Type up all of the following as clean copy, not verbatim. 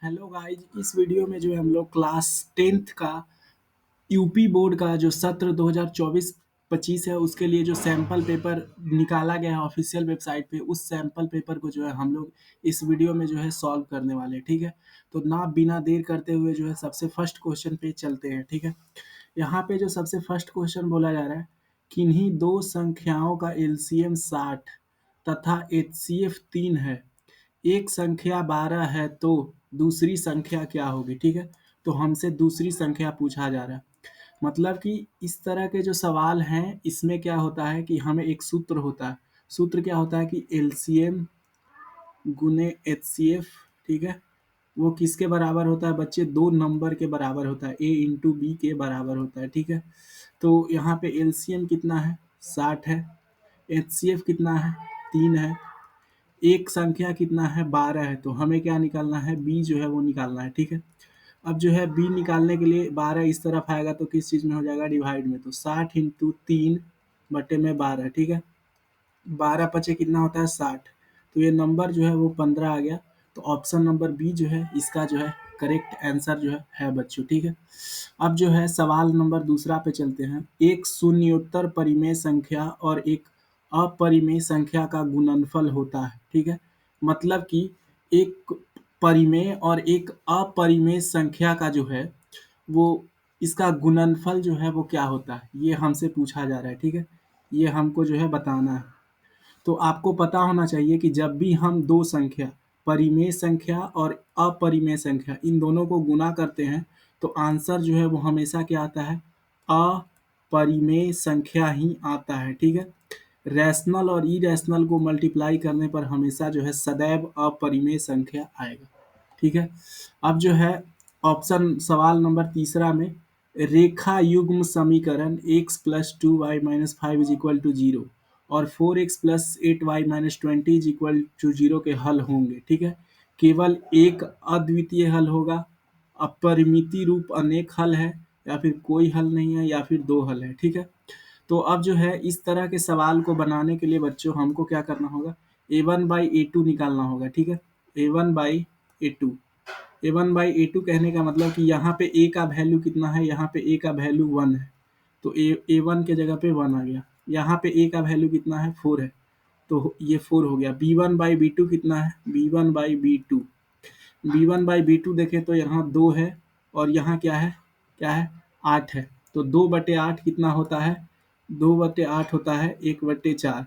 Hello guys, इस video में जो है हम लोग क्लास 10th का यूपी बोर्ड का जो सत्र 2024-25 है उसके लिए जो सैंपल पेपर निकाला गया है ऑफिशियल वेबसाइट पे, उस सैंपल पेपर को जो है हम लोग इस वीडियो में जो है सॉल्व करने वाले हैं। ठीक है, तो ना बिना देर करते हुए जो है सबसे फर्स्ट क्वेश्चन पे चलते हैं। ठीक है, यहाँ पे जो सबसे फर्स्ट क्वेश्चन बोला जा रहा है, किन्हीं दो संख्याओं का एलसीएम 60 तथा एचसीएफ 3 है, एक संख्या 12 है तो दूसरी संख्या क्या होगी। ठीक है, तो हमसे दूसरी संख्या पूछा जा रहा है। मतलब कि इस तरह के जो सवाल हैं इसमें क्या होता है कि हमें एक सूत्र होता है। सूत्र क्या होता है कि एलसीएम गुने एचसीएफ। ठीक है, वो किसके बराबर होता है बच्चे? दो नंबर के बराबर होता है, ए इंटू बी के बराबर होता है। ठीक है, तो यहाँ पे एलसीएम कितना है? 60 है। एचसीएफ कितना है? 3 है। एक संख्या कितना है? 12 है। तो हमें क्या निकालना है? बी जो है वो निकालना है। ठीक है, अब जो है बी निकालने के लिए 12 इस तरफ आएगा तो किस चीज़ में हो जाएगा? डिवाइड में। तो 60 इंटू 3/12। ठीक है, 12 पचे कितना होता है? 60। तो ये नंबर जो है वो 15 आ गया। तो ऑप्शन नंबर बी जो है इसका जो है करेक्ट आंसर जो है बच्चों। ठीक है, अब जो है सवाल नंबर दूसरा पे चलते हैं। एक शून्योत्तर परिमेय संख्या और एक अपरिमेय संख्या का गुणनफल होता है। ठीक है, मतलब कि एक परिमेय और एक अपरिमेय संख्या का जो है वो इसका गुणनफल जो है वो क्या होता है, ये हमसे पूछा जा रहा है। ठीक है, ये हमको जो है बताना है। तो आपको पता होना चाहिए कि जब भी हम दो संख्या, परिमेय संख्या और अपरिमेय संख्या, इन दोनों को गुणा करते हैं तो आंसर जो है वो हमेशा क्या आता है? अपरिमेय संख्या ही आता है। ठीक है, रैशनल और इरेशनल को मल्टीप्लाई करने पर हमेशा जो है सदैव अपरिमेय संख्या आएगा। ठीक है, अब जो है ऑप्शन सवाल नंबर तीसरा में रेखा युग्म समीकरण x प्लस 2y minus 5 is equal to 0 और 4x plus 8y minus 20 is equal to 0 के हल होंगे। ठीक है, केवल एक अद्वितीय हल होगा, अपरिमिति रूप अनेक हल है, या फिर कोई हल नहीं है, या फिर दो हल है। ठीक है, तो अब जो है इस तरह के सवाल को बनाने के लिए बच्चों हमको क्या करना होगा? a1/a2 निकालना होगा। ठीक है, a1/a2। a1/a2 कहने का मतलब कि यहाँ पे a का वैल्यू कितना है? यहाँ पे a का वैल्यू 1 है, तो a1 के जगह पे 1 आ गया। यहाँ पे a का वैल्यू कितना है? 4 है, तो ये 4 हो गया। b1/b2 कितना है? b1/b2, b1/b2 देखें तो यहाँ 2 है और यहाँ क्या है? क्या है? 8 है। तो 2/8 कितना होता है? 2/8 होता है 1/4।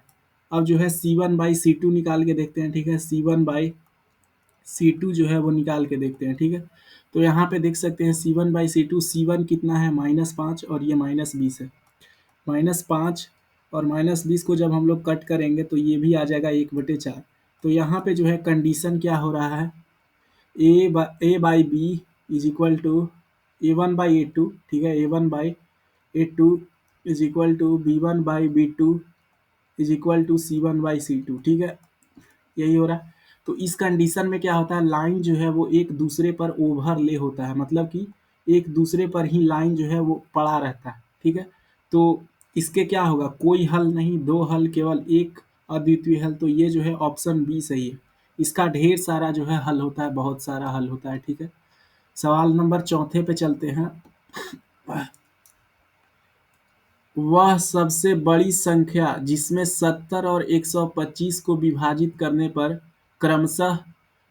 अब जो है c1/c2 निकाल के देखते हैं। ठीक है, c1/c2 जो है वो निकाल के देखते हैं। ठीक है, तो यहाँ पे देख सकते हैं c1/c2, c1 कितना है? -5 और ये -20 है। -5 और -20 को जब हम लोग कट करेंगे तो ये भी आ जाएगा 1/4। तो यहाँ पे जो है कंडीशन क्या हो रहा है? a/b is equal to a1/a2। ठीक है, a1/a2 is equal to b1/b2 is equal to c1/c2। ठीक है, यही हो रहा है। तो इस कंडीशन में क्या होता है? लाइन जो है वो एक दूसरे पर ओवरले होता है, मतलब कि एक दूसरे पर ही लाइन जो है वो पड़ा रहता है। ठीक है, तो इसके क्या होगा? कोई हल नहीं, दो हल, केवल एक अद्वितीय हल। तो ये जो है ऑप्शन बी सही है। इसका ढेर सारा जो है हल होता है, बहुत सारा हल होता है। ठीक है, सवाल नंबर चौथे पे चलते हैं। वह सबसे बड़ी संख्या जिसमें 70 और 125 को विभाजित करने पर क्रमशः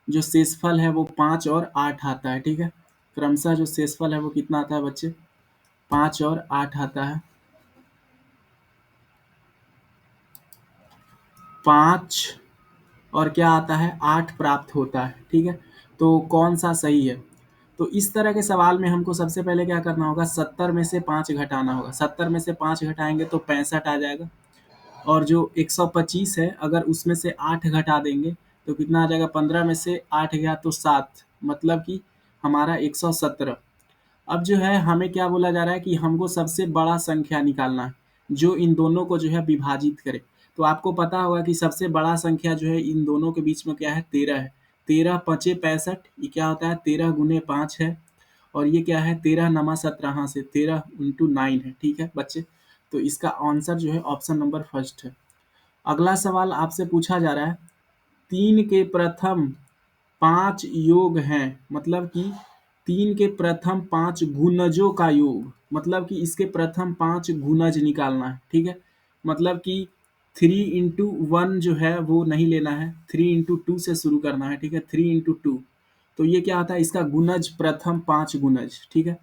जो शेषफल है वो 5 और 8 आता है। ठीक है, क्रमशः जो शेषफल है वो कितना आता है बच्चे? 5 और 8 आता है। 5 और क्या आता है? 8 प्राप्त होता है। ठीक है, तो कौन सा सही है? तो इस तरह के सवाल में हमको सबसे पहले क्या करना होगा? 70 में से 5 घटाना होगा। 70 में से 5 घटाएंगे तो 65 आ जाएगा। और जो 125 है अगर उसमें से 8 घटा देंगे तो कितना आ जाएगा? 15 में से 8 गया तो 7, मतलब कि हमारा 117। अब जो है हमें क्या बोला जा रहा है कि हमको सबसे बड़ा संख्या निकालना है जो इन दोनों को जो है विभाजित करे। तो आपको पता होगा कि सबसे बड़ा संख्या जो है इन दोनों के बीच में क्या है? 13 है। 13 पचे 65, ये क्या होता है? 13 गुने 5 है। और ये क्या है? 13 नमा 17 से 13 इंटू 9 है। ठीक है बच्चे, तो इसका आंसर जो है ऑप्शन नंबर फर्स्ट है। अगला सवाल आपसे पूछा जा रहा है, 3 के प्रथम 5 योग हैं, मतलब कि 3 के प्रथम 5 गुणजों का योग, मतलब कि इसके प्रथम 5 गुणज निकालना है, ठीक है। मतलब कि 3 इंटू 1 जो है वो नहीं लेना है, 3 इंटू 2 से शुरू करना है, ठीक है, 3 इंटू 2। तो ये क्या होता है, इसका गुणज प्रथम 5 गुणज, ठीक है।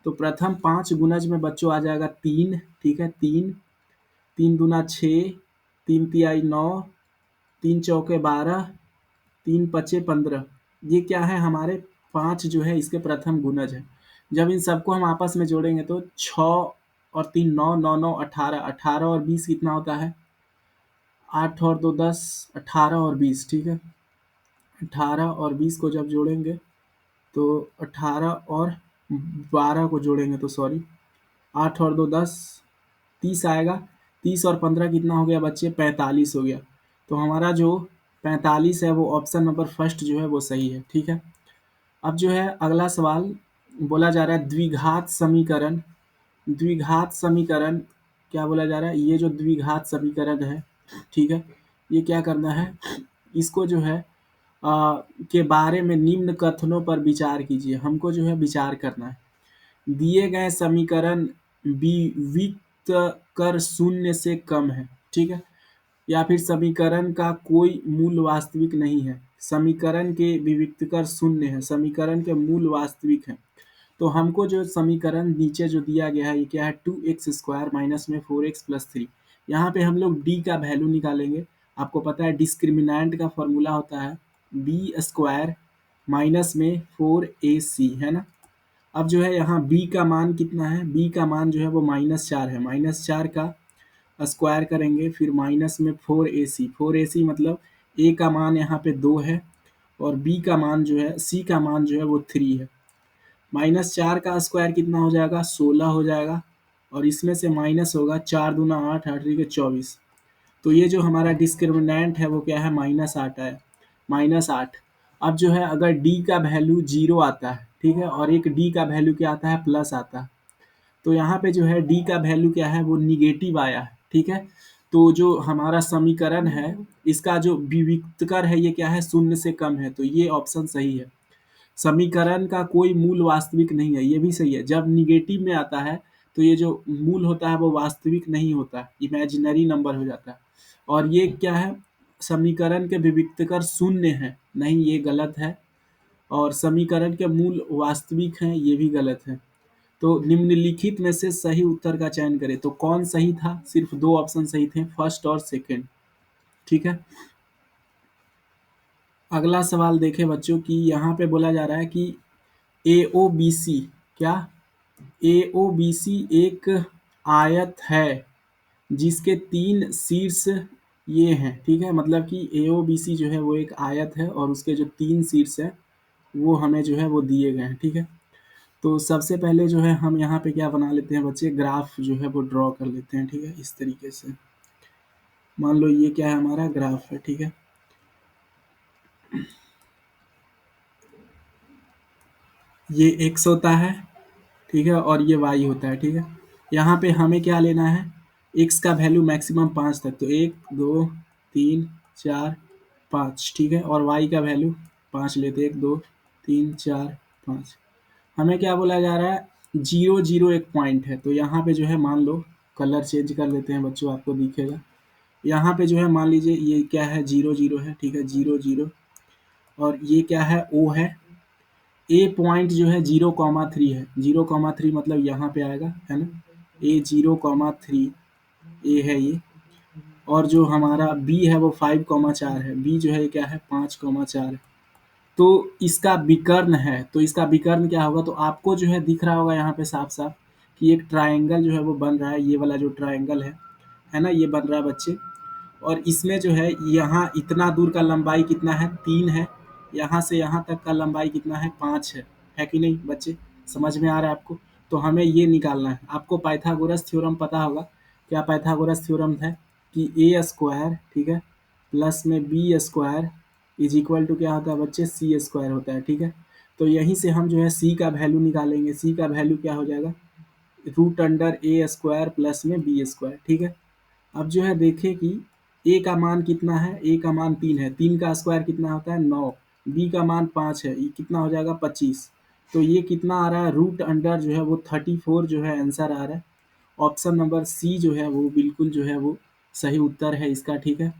तो प्रथम 5 गुणज में बच्चों आ जाएगा 3, ठीक है, 3, 3 दूना 6, 3 तिहाई 9, 3 चौके 12, 3 पचे 15। ये क्या है, हमारे 5 जो है इसके प्रथम गुणज है। जब इन सबको हम आपस में जोड़ेंगे तो 6 और 3 9, 9 9 18, 18 और 20 कितना होता है, 8 और 2 10, 18 और 20, ठीक है। 18 और 20 को जब जोड़ेंगे तो 18 और 12 को जोड़ेंगे तो सॉरी, 8 और 2 10, 30 आएगा। 30 और 15 कितना हो गया बच्चे, 45 हो गया। तो हमारा जो 45 है वो ऑप्शन नंबर फर्स्ट जो है वो सही है, ठीक है। अब जो है अगला सवाल बोला जा रहा है द्विघात समीकरण। द्विघात समीकरण क्या बोला जा रहा है, ये जो द्विघात समीकरण है, ठीक है, ये क्या करना है, इसको जो है के बारे में निम्न कथनों पर विचार कीजिए। हमको जो है विचार करना है। दिए गए समीकरण विविक्त कर शून्य से कम है, ठीक है, या फिर समीकरण का कोई मूल वास्तविक नहीं है। समीकरण के विविक्त कर शून्य है, समीकरण के मूल वास्तविक है। तो हमको जो समीकरण नीचे जो दिया गया है ये क्या है, 2x² माइनस में 4x+3। यहाँ पे हम लोग d का वैल्यू निकालेंगे। आपको पता है डिस्क्रिमिनेंट का फॉर्मूला होता है b² माइनस में 4ac, है ना। अब जो है यहाँ b का मान कितना है, b का मान जो है वो -4 है। -4 का स्क्वायर करेंगे फिर माइनस में 4ac, 4ac मतलब a का मान यहाँ पे 2 है और b का मान जो है, c का मान जो है वो 3 है। -4 का स्क्वायर कितना हो जाएगा, 16 हो जाएगा और इसमें से माइनस होगा 4 दूना 8, 8 के 24। तो ये जो हमारा डिस्क्रिमिनेंट है वो क्या है, -8 है, -8। अब जो है अगर d का वैल्यू 0 आता है, ठीक है, और एक d का वैल्यू क्या आता है, प्लस आता है, तो यहाँ पे जो है d का वैल्यू क्या है, वो निगेटिव आया है, ठीक है। तो जो हमारा समीकरण है इसका जो विविक्तकर है ये क्या है, शून्य से कम है, तो ये ऑप्शन सही है। समीकरण का कोई मूल वास्तविक नहीं है, ये भी सही है। जब निगेटिव में आता है तो ये जो मूल होता है वो वास्तविक नहीं होता, इमेजिनरी नंबर हो जाता है। और ये क्या है, समीकरण के विविक्तकर शून्य है, नहीं ये गलत है। और समीकरण के मूल वास्तविक हैं, ये भी गलत है। तो निम्नलिखित में से सही उत्तर का चयन करें। तो कौन सही था, सिर्फ 2 ऑप्शन सही थे, फर्स्ट और सेकंड, ठीक है। अगला सवाल देखें बच्चों की, यहाँ पे बोला जा रहा है कि AOBC क्या, AOBC एक आयत है जिसके 3 शीर्ष ये हैं, ठीक है। मतलब कि AOBC जो है वो एक आयत है और उसके जो 3 शीर्ष है वो हमें जो है वो दिए गए हैं, ठीक है। तो सबसे पहले जो है हम यहाँ पे क्या बना लेते हैं बच्चे, ग्राफ जो है वो ड्रॉ कर लेते हैं, ठीक है, इस तरीके से। मान लो ये क्या है, हमारा ग्राफ है, ठीक है। ये x होता है, ठीक है, और ये y होता है, ठीक है। यहाँ पे हमें क्या लेना है, x का वैल्यू मैक्सिमम 5 तक, तो 1 2 3 4 5, ठीक है, और y का वैल्यू 5 लेते, 1 2 3 4 5। हमें क्या बोला जा रहा है, 0 0 एक पॉइंट है, तो यहाँ पे जो है मान लो कलर चेंज कर लेते हैं बच्चों, आपको दिखेगा। यहाँ पे जो है मान लीजिए ये क्या है, 0 0 है, ठीक है, 0 0। और ये क्या है, O है। ए पॉइंट जो है 0,3 है, 0,3 मतलब यहाँ पे आएगा, है ना, ए 0,3 ए है ये। और जो हमारा बी है वो 5,4 है, बी जो है क्या है, 5,4 है। तो इसका विकर्ण है, तो इसका विकर्ण क्या होगा, तो आपको जो है दिख रहा होगा यहाँ पे साफ साफ कि एक ट्राइंगल जो है वो बन रहा है, ये वाला जो ट्राइंगल है ना, ये बन रहा है बच्चे। और इसमें जो है यहाँ इतना दूर का लंबाई कितना है, 3 है। यहाँ से यहाँ तक का लंबाई कितना है, 5 है कि नहीं बच्चे, समझ में आ रहा है आपको। तो हमें ये निकालना है। आपको पाइथागोरस थ्योरम पता होगा, क्या पाइथागोरस थ्योरम है कि ए स्क्वायर, ठीक है, प्लस में b square is equal to क्या होता है बच्चे, सी स्क्वायर होता है, ठीक है। तो यहीं से हम जो है सी का वैल्यू निकालेंगे। सी का वैल्यू क्या हो जाएगा, रूट अंडर ए स्क्वायर प्लस में बी स्क्वायर, ठीक है। अब जो है देखें कि ए का मान कितना है, ए का मान 3 है, 3 का स्क्वायर कितना होता है, 9। बी का मान 5 है, ये कितना हो जाएगा 25। तो ये कितना आ रहा है, रूट अंडर जो है वो 34 जो है आंसर आ रहा है। ऑप्शन नंबर सी जो है वो बिल्कुल जो है वो सही उत्तर है इसका, ठीक है।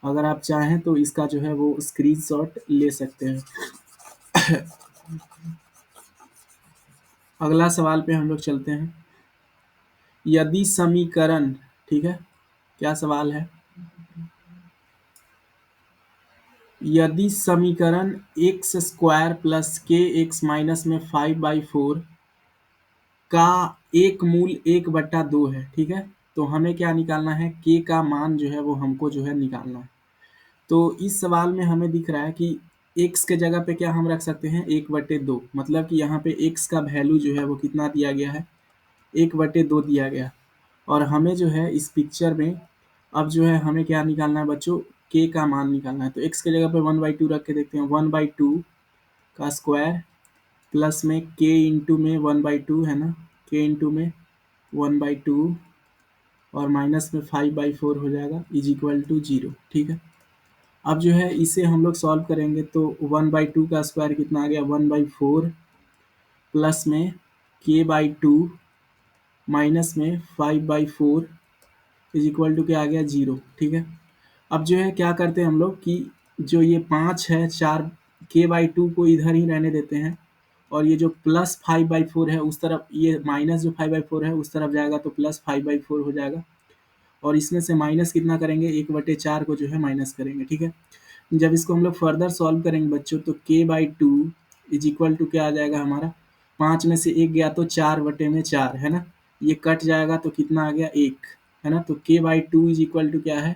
अगर आप चाहें तो इसका जो है वो स्क्रीनशॉट ले सकते हैं। अगला सवाल पे हम लोग चलते हैं। यदि समीकरण, ठीक है, क्या सवाल है, यदि समीकरण एक्स स्क्वायर प्लस के एक्स माइनस में 5/4 का एक मूल 1/2 है, ठीक है, तो हमें क्या निकालना है, के का मान जो है वो हमको जो है निकालना है। तो इस सवाल में हमें दिख रहा है कि एक्स के जगह पे क्या हम रख सकते हैं, 1/2, मतलब कि यहाँ पे एक्स का वैल्यू जो है वो कितना दिया गया है, 1/2 दिया गया। और हमें जो है इस पिक्चर में अब जो है हमें क्या निकालना है बच्चों, के का मान निकालना है। तो एक्स के जगह पे 1/2 रख के देखते हैं, 1/2 का स्क्वायर प्लस में के इंटू में 1/2 है ना, के इंटू में 1/2 और माइनस में 5/4 हो जाएगा इज इक्वल टू 0, ठीक है। अब जो है इसे हम लोग सॉल्व करेंगे तो 1/2 का स्क्वायर कितना आ गया, 1/4 प्लस में k/2 माइनस में 5/4 इज इक्वल टू क्या आ गया, 0, ठीक है। अब जो है क्या करते हैं हम लोग कि जो ये 5 है, 4 k/2 को इधर ही रहने देते हैं और ये जो प्लस 5/4 है उस तरफ, ये माइनस जो 5/4 है उस तरफ जाएगा तो प्लस 5/4 हो जाएगा। और इसमें से माइनस कितना करेंगे, 1/4 को जो है माइनस करेंगे, ठीक है। जब इसको हम लोग फर्दर सॉल्व करेंगे बच्चों तो k/2 इज इक्वल टू क्या आ जाएगा हमारा, 5 में से 1 गया तो 4/4 है ना, ये कट जाएगा तो कितना आ गया, 1 है ना। तो k/2 इज इक्वल टू क्या है,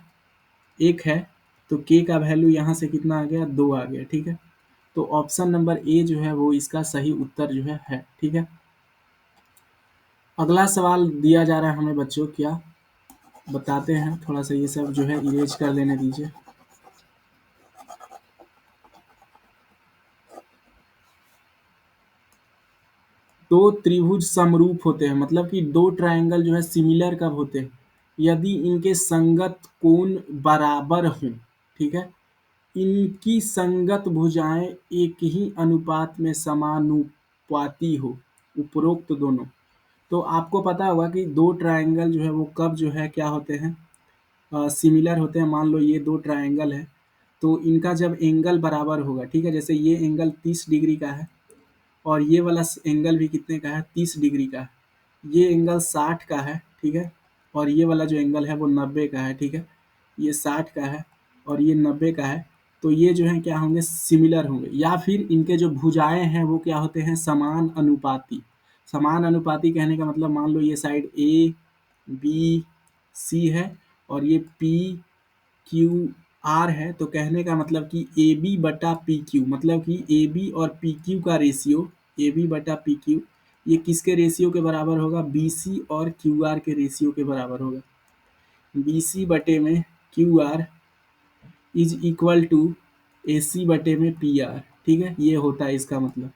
1 है। तो k का वैल्यू यहाँ से कितना आ गया, 2 आ गया, ठीक है। तो ऑप्शन नंबर ए जो है वो इसका सही उत्तर जो है, ठीक है। अगला सवाल दिया जा रहा है हमें बच्चों, क्या बताते हैं, थोड़ा सा ये सब जो है इरेज कर लेने दीजिए। दो त्रिभुज समरूप होते हैं, मतलब कि दो ट्रायंगल जो है सिमिलर कब होते हैं, यदि इनके संगत कोण बराबर हों, ठीक है, इनकी संगत भुजाएं एक ही अनुपात में समानुपाती हो, उपरोक्त दोनों। तो आपको पता होगा कि दो ट्रायंगल जो है वो कब जो है क्या होते हैं, सिमिलर होते हैं। मान लो ये दो ट्रायंगल है तो इनका जब एंगल बराबर होगा, ठीक है, जैसे ये एंगल 30 डिग्री का है और ये वाला एंगल भी कितने का है, 30 डिग्री का है। ये एंगल 60 का है, ठीक है, और ये वाला जो एंगल है वो 90 का है, ठीक है। ये 60 का है और ये 90 का है। तो ये जो है क्या होंगे, सिमिलर होंगे, या फिर इनके जो भुजाएं हैं वो क्या होते हैं, समान अनुपाती। समान अनुपाती कहने का मतलब, मान लो ये साइड ए बी सी है और ये पी क्यू आर है, तो कहने का मतलब कि ए बी बटा पी क्यू, मतलब कि ए बी और पी क्यू का रेशियो, ए बी बटा पी क्यू, ये किसके रेशियो के बराबर होगा, बी सी और क्यू आर के रेशियो के बराबर होगा। बी सी बटे में q r is equal to a c बटे में पी आर, ठीक है, ये होता है इसका मतलब।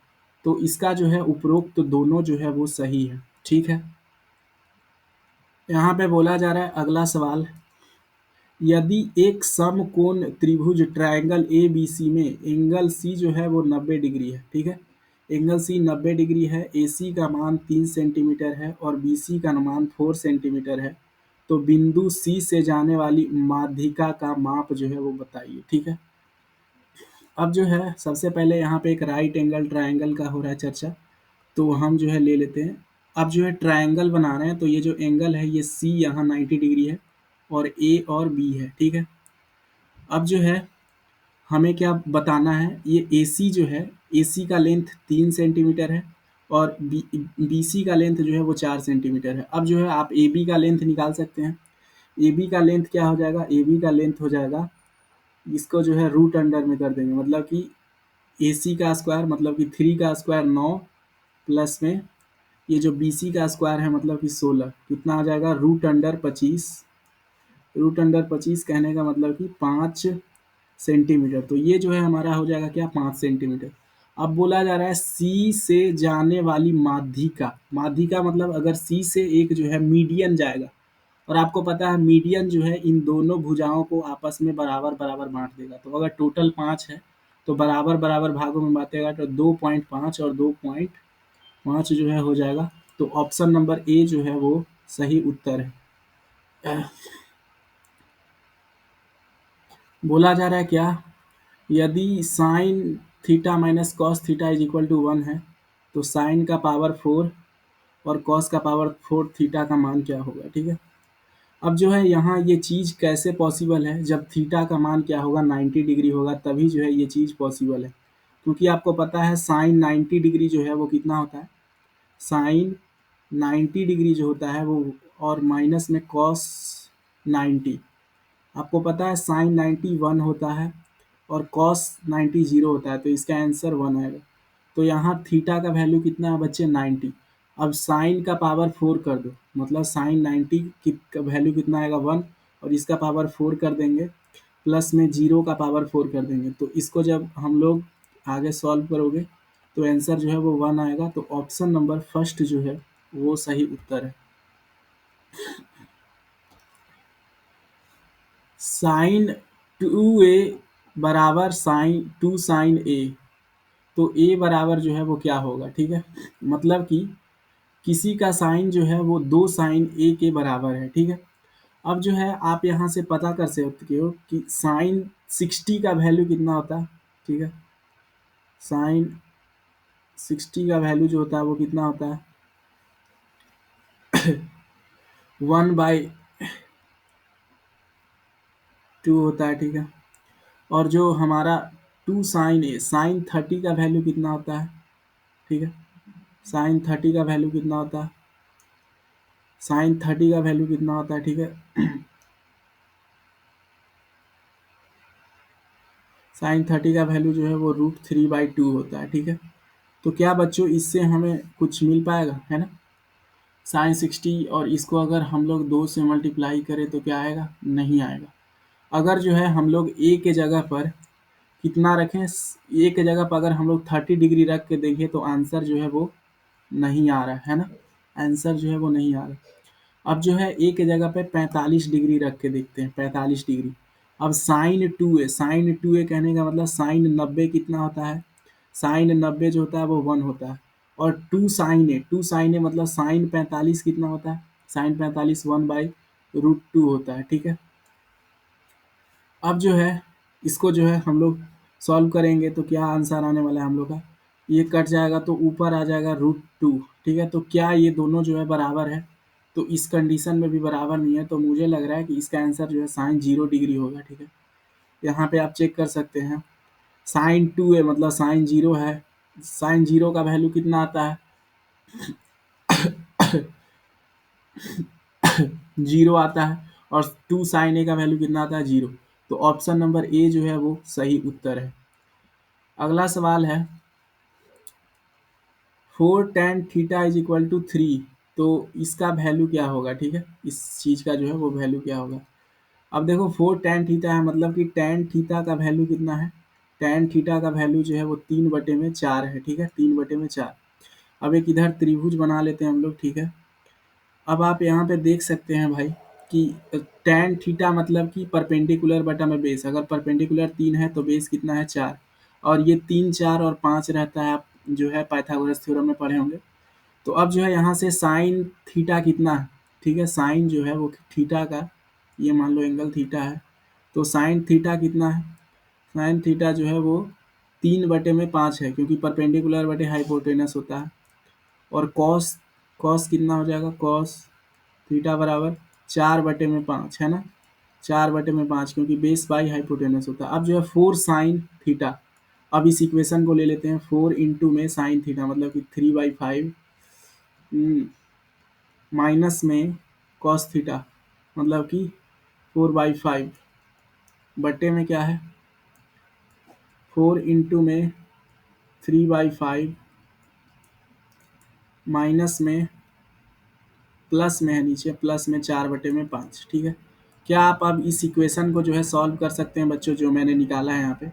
तो इसका जो है उपरोक्त तो दोनों जो है वो सही है, ठीक है। यहाँ पे बोला जा रहा है अगला सवाल, यदि एक समकोण त्रिभुज ट्रायंगल ए बी सी में एंगल सी जो है वो 90 डिग्री है, ठीक है, एंगल सी 90 डिग्री है, ए सी का मान 3 सेंटीमीटर है और बी सी का मान 4 सेंटीमीटर है, तो बिंदु सी से जाने वाली माध्यिका का माप जो है वो बताइए, ठीक है। अब जो है सबसे पहले यहाँ पे एक राइट एंगल ट्रायंगल का हो रहा है चर्चा, तो हम जो है ले लेते हैं। अब जो है ट्रायंगल बना रहे हैं तो ये जो एंगल है ये सी यहाँ 90 डिग्री है और ए और बी है, ठीक है। अब जो है हमें क्या बताना है, ये ए सी जो है, ए सी का लेंथ 3 सेंटीमीटर है और बी सी का लेंथ जो है वो 4 सेंटीमीटर है। अब जो है आप ए बी का लेंथ निकाल सकते हैं। ए बी का लेंथ क्या हो जाएगा, ए बी का लेंथ हो जाएगा, इसको जो है रूट अंडर में कर देंगे, मतलब कि ए सी का स्क्वायर मतलब कि 3 का स्क्वायर 9 प्लस में ये जो बी सी का स्क्वायर है मतलब कि 16, कितना आ जाएगा, रूट अंडर 25। रूट अंडर 25 कहने का मतलब कि 5 सेंटीमीटर। तो ये जो है हमारा हो जाएगा क्या, 5 सेंटीमीटर। अब बोला जा रहा है सी से जाने वाली माध्यिका, माध्यिका मतलब अगर सी से एक जो है मीडियन जाएगा, और आपको पता है मीडियन जो है इन दोनों भुजाओं को आपस में बराबर बराबर बांट देगा। तो अगर टोटल 5 है तो बराबर बराबर भागों में बांटेगा तो 2.5 और 2.5 जो है हो जाएगा। तो ऑप्शन नंबर ए जो है वो सही उत्तर है। बोला जा रहा है क्या, यदि sine theta minus cos theta is equal to 1 है तो साइन का पावर 4 और कॉस का पावर 4 थीटा का मान क्या होगा, ठीक है। अब जो है यहाँ ये चीज़ कैसे पॉसिबल है, जब थीटा का मान क्या होगा 90 डिग्री होगा तभी जो है ये चीज़ पॉसिबल है। क्योंकि आपको पता है साइन 90 डिग्री जो है वो कितना होता है, साइन 90 डिग्री जो होता है वो, और माइनस में कॉस 90, आपको पता है साइन 90 1 होता है और कॉस 90 0 होता है, तो इसका आंसर 1 आएगा। तो यहाँ थीटा का वैल्यू कितना है बच्चे 90। अब साइन का पावर 4 कर दो, मतलब साइन 90 की वैल्यू कितना आएगा 1, और इसका पावर 4 कर देंगे, प्लस में 0 का पावर 4 कर देंगे। तो इसको जब हम लोग आगे सॉल्व करोगे तो आंसर जो है वो 1 आएगा। तो ऑप्शन नंबर फर्स्ट जो है वो सही उत्तर है। साइन 2a बराबर साइन 2 साइन ए, तो ए बराबर जो है वो क्या होगा, ठीक है। मतलब कि किसी का साइन जो है वो 2 साइन ए के बराबर है, ठीक है। अब जो है आप यहाँ से पता कर सकते हो कि साइन 60 का वैल्यू कितना होता है, ठीक है। साइन 60 का वैल्यू जो होता है वो कितना होता है 1/2 होता है, ठीक है। और जो हमारा 2 साइन ए, साइन 30 का वैल्यू कितना होता है, ठीक है। साइन 30 का वैल्यू कितना होता है, साइन 30 का वैल्यू कितना होता है, ठीक है। साइन 30 का वैल्यू जो है वो √3/2 होता है, ठीक है। तो क्या बच्चों इससे हमें कुछ मिल पाएगा, है ना। साइन 60 और इसको अगर हम लोग 2 से मल्टीप्लाई करें तो क्या आएगा, नहीं आएगा। अगर जो है हम लोग ए के जगह पर कितना रखें, ए के जगह पर अगर हम लोग 30 डिग्री रख के देखें तो आंसर जो है वो नहीं आ रहा है ना, आंसर जो है वो नहीं आ रहा। अब जो है ए के जगह पे 45 डिग्री रख के देखते हैं, 45 डिग्री। अब साइन 2a, साइन 2a कहने का मतलब साइन 90 कितना होता है, साइन 90 जो होता है वो 1 होता है। और 2 साइन ए मतलब साइन 45 कितना होता है, साइन 45 1/√2 होता है, ठीक है। अब जो है इसको जो है हम लोग सॉल्व करेंगे तो क्या आंसर आने वाला है हम लोग का, ये कट जाएगा तो ऊपर आ जाएगा √2, ठीक है। तो क्या ये दोनों जो है बराबर है, तो इस कंडीशन में भी बराबर नहीं है, तो मुझे लग रहा है कि इसका आंसर जो है साइन 0 डिग्री होगा, ठीक है। यहाँ पे आप चेक कर सकते हैं, साइन 2a मतलब साइन 0 है, साइन 0 का वैल्यू कितना आता है 0 आता है, और 2 साइन ए का वैल्यू कितना आता है 0। तो ऑप्शन नंबर ए जो है वो सही उत्तर है। अगला सवाल है 4 tan theta is equal to 3, तो इसका वैल्यू क्या होगा, ठीक है। इस चीज़ का जो है वो वैल्यू क्या होगा। अब देखो 4 tan थीटा है, मतलब कि tan थीटा का वैल्यू कितना है, tan थीटा का वैल्यू जो है वो 3/4 है, ठीक है, 3/4। अब एक इधर त्रिभुज बना लेते हैं हम लोग, ठीक है। अब आप यहाँ पे देख सकते हैं भाई कि tan थीटा मतलब कि परपेंडिकुलर बटा में बेस, अगर परपेंडिकुलर 3 है तो बेस कितना है 4, और ये 3 4 और 5 रहता है, आप जो है पाइथागोरस थ्योरम में पढ़े होंगे। तो अब जो है यहाँ से साइन थीटा कितना है, ठीक है, साइन जो है वो थीटा का, ये मान लो एंगल थीटा है, तो साइन थीटा कितना है, साइन थीटा जो है वो 3/5 है, क्योंकि परपेंडिकुलर बटे हाइपोटेनस होता है। और कॉस, कॉस कितना हो जाएगा, कॉस थीटा बराबर 4/5 है ना, 4/5, क्योंकि बेस बाई हाइपोटेनस होता है। अब जो है 4 साइन थीटा, अब इस इक्वेशन को ले लेते हैं, 4 इंटू में साइन थीटा मतलब कि 3/5 माइनस में कॉस थीटा मतलब कि 4/5 बटे में क्या है 4 इंटू में 3/5 माइनस में प्लस में है नीचे, प्लस में 4/5, ठीक है। क्या आप अब इस इक्वेशन को जो है सॉल्व कर सकते हैं बच्चों, जो मैंने निकाला है यहाँ पे।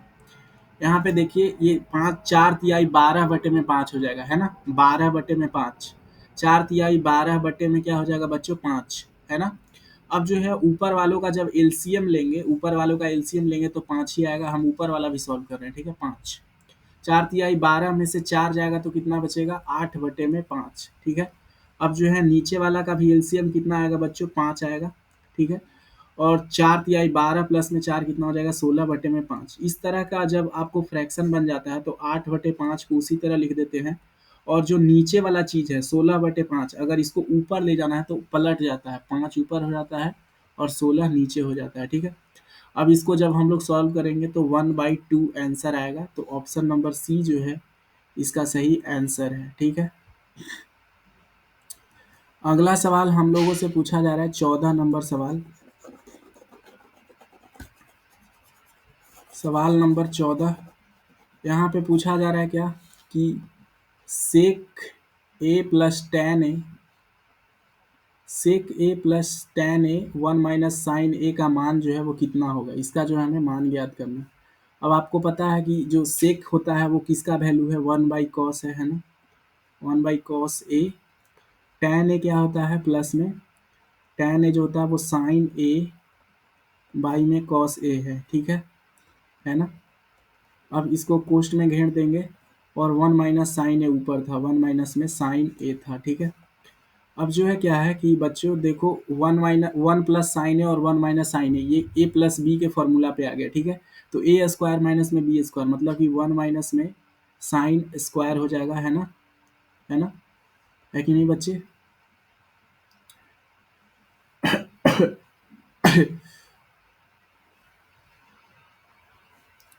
यहाँ पे देखिए ये 5 4 तिहाई 12/5 हो जाएगा, है ना, 12/5, 4 तिहाई 12 बटे में क्या हो जाएगा बच्चों 5, है ना। अब जो है ऊपर वालों का जब एलसीएम लेंगे, ऊपर वालों का एलसीएम लेंगे तो 5 ही आएगा। हम ऊपर वाला भी सॉल्व कर रहे हैं, ठीक है। 5 4 तिहाई 12 में से 4 जाएगा तो कितना बचेगा, 8/5, ठीक है। अब जो है नीचे वाला का भी एलसीएम कितना आएगा बच्चों, 5 आएगा, ठीक है। और 4 तिहाई 12 प्लस में 4 कितना हो जाएगा, 16/5। इस तरह का जब आपको फ्रैक्शन बन जाता है तो 8/5 को उसी तरह लिख देते हैं। और जो नीचे वाला चीज़ है 16/5, अगर इसको ऊपर ले जाना है तो पलट जाता है, 5 ऊपर हो जाता है और 16 नीचे हो जाता है, ठीक है। अब इसको जब हम लोग सॉल्व करेंगे तो 1/2 आंसर आएगा। तो ऑप्शन नंबर सी जो है इसका सही आंसर है, ठीक है। अगला सवाल हम लोगों से पूछा जा रहा है 14 नंबर सवाल। सवाल नंबर 14 यहाँ पे पूछा जा रहा है क्या कि सेक ए प्लस टेन ए सेक ए प्लस टेन ए 1 - साइन ए का मान जो है वो कितना होगा। इसका जो है हमें मान ज्ञात करना है। अब आपको पता है कि जो सेक होता है वो किसका वैल्यू है, 1/cos है ना, 1/cos ए। टेन ए क्या होता है प्लस में, टेन ए जो होता है वो साइन ए बाई में कॉस ए है, ठीक है ना। अब इसको कोष्ट में घेर देंगे और 1 - साइन ए ऊपर था, 1 - में साइन ए था, ठीक है। अब जो है क्या है कि बच्चों देखो 1 + साइन ए और 1 - साइन ए ये ए प्लस बी के फॉर्मूला पे आ गया, ठीक है। तो ए स्क्वायर माइनस में बी स्क्वायर मतलब कि 1 - में साइन स्क्वायर हो जाएगा, है ना, है ना, है कि नहीं बच्चे।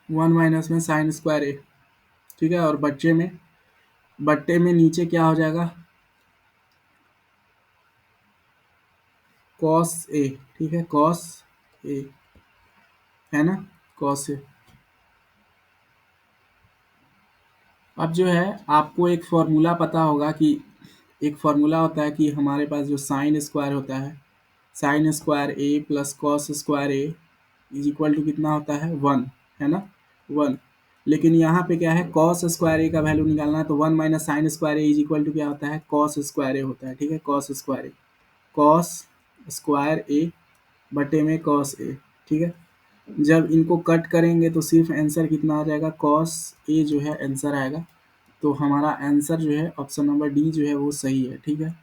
1 - में साइन स्क्वायर ए, ठीक है। और बट्टे में नीचे क्या हो जाएगा, कॉस ए, ठीक है, कॉस ए, है ना, कॉस ए। अब जो है आपको एक फॉर्मूला पता होगा कि एक फॉर्मूला होता है कि हमारे पास जो साइन स्क्वायर होता है, sine square A plus cos square A is equal to कितना होता है, 1, है ना, 1। लेकिन यहाँ पे क्या है, कॉस स्क्वायर ए का वैल्यू निकालना है तो 1 - sine square A is equal to क्या होता है, कॉस स्क्वायर ए होता है, ठीक है, कॉस स्क्वायर ए, कॉस स्क्वायर ए बटे में कॉस ए, ठीक है। जब इनको कट करेंगे तो सिर्फ आंसर कितना आ जाएगा, कॉस ए जो है आंसर आएगा। तो हमारा आंसर जो है ऑप्शन नंबर डी जो है वो सही है, ठीक है।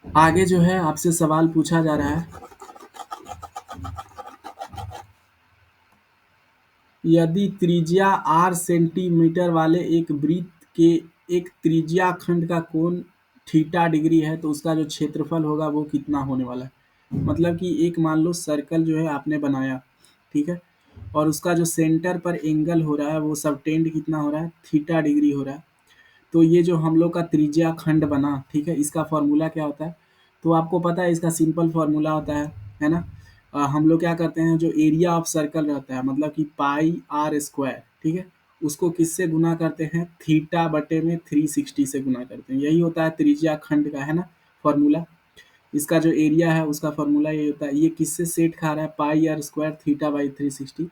आगे जो है आपसे सवाल पूछा जा रहा है, यदि त्रिज्या r सेंटीमीटर वाले एक वृत्त के एक त्रिज्या खंड का कोण थीटा डिग्री है तो उसका जो क्षेत्रफल होगा वो कितना होने वाला है। मतलब कि एक मान लो सर्कल जो है आपने बनाया, ठीक है, और उसका जो सेंटर पर एंगल हो रहा है वो सबटेंड कितना हो रहा है, थीटा डिग्री हो रहा है। तो ये जो हम लोग का त्रिज्या खंड बना, ठीक है, इसका फॉर्मूला क्या होता है, तो आपको पता है इसका सिंपल फॉर्मूला होता है ना। हम लोग क्या करते हैं, जो एरिया ऑफ सर्कल रहता है मतलब कि पाई आर स्क्वायर, ठीक है, उसको किससे गुना करते हैं, थीटा बटे में 360 से गुना करते हैं। यही होता है त्रिज्या खंड का, है ना, फॉर्मूला। इसका जो एरिया है उसका फॉर्मूला ये होता है। ये किससे सेट खा रहा है, pi r square theta by 360,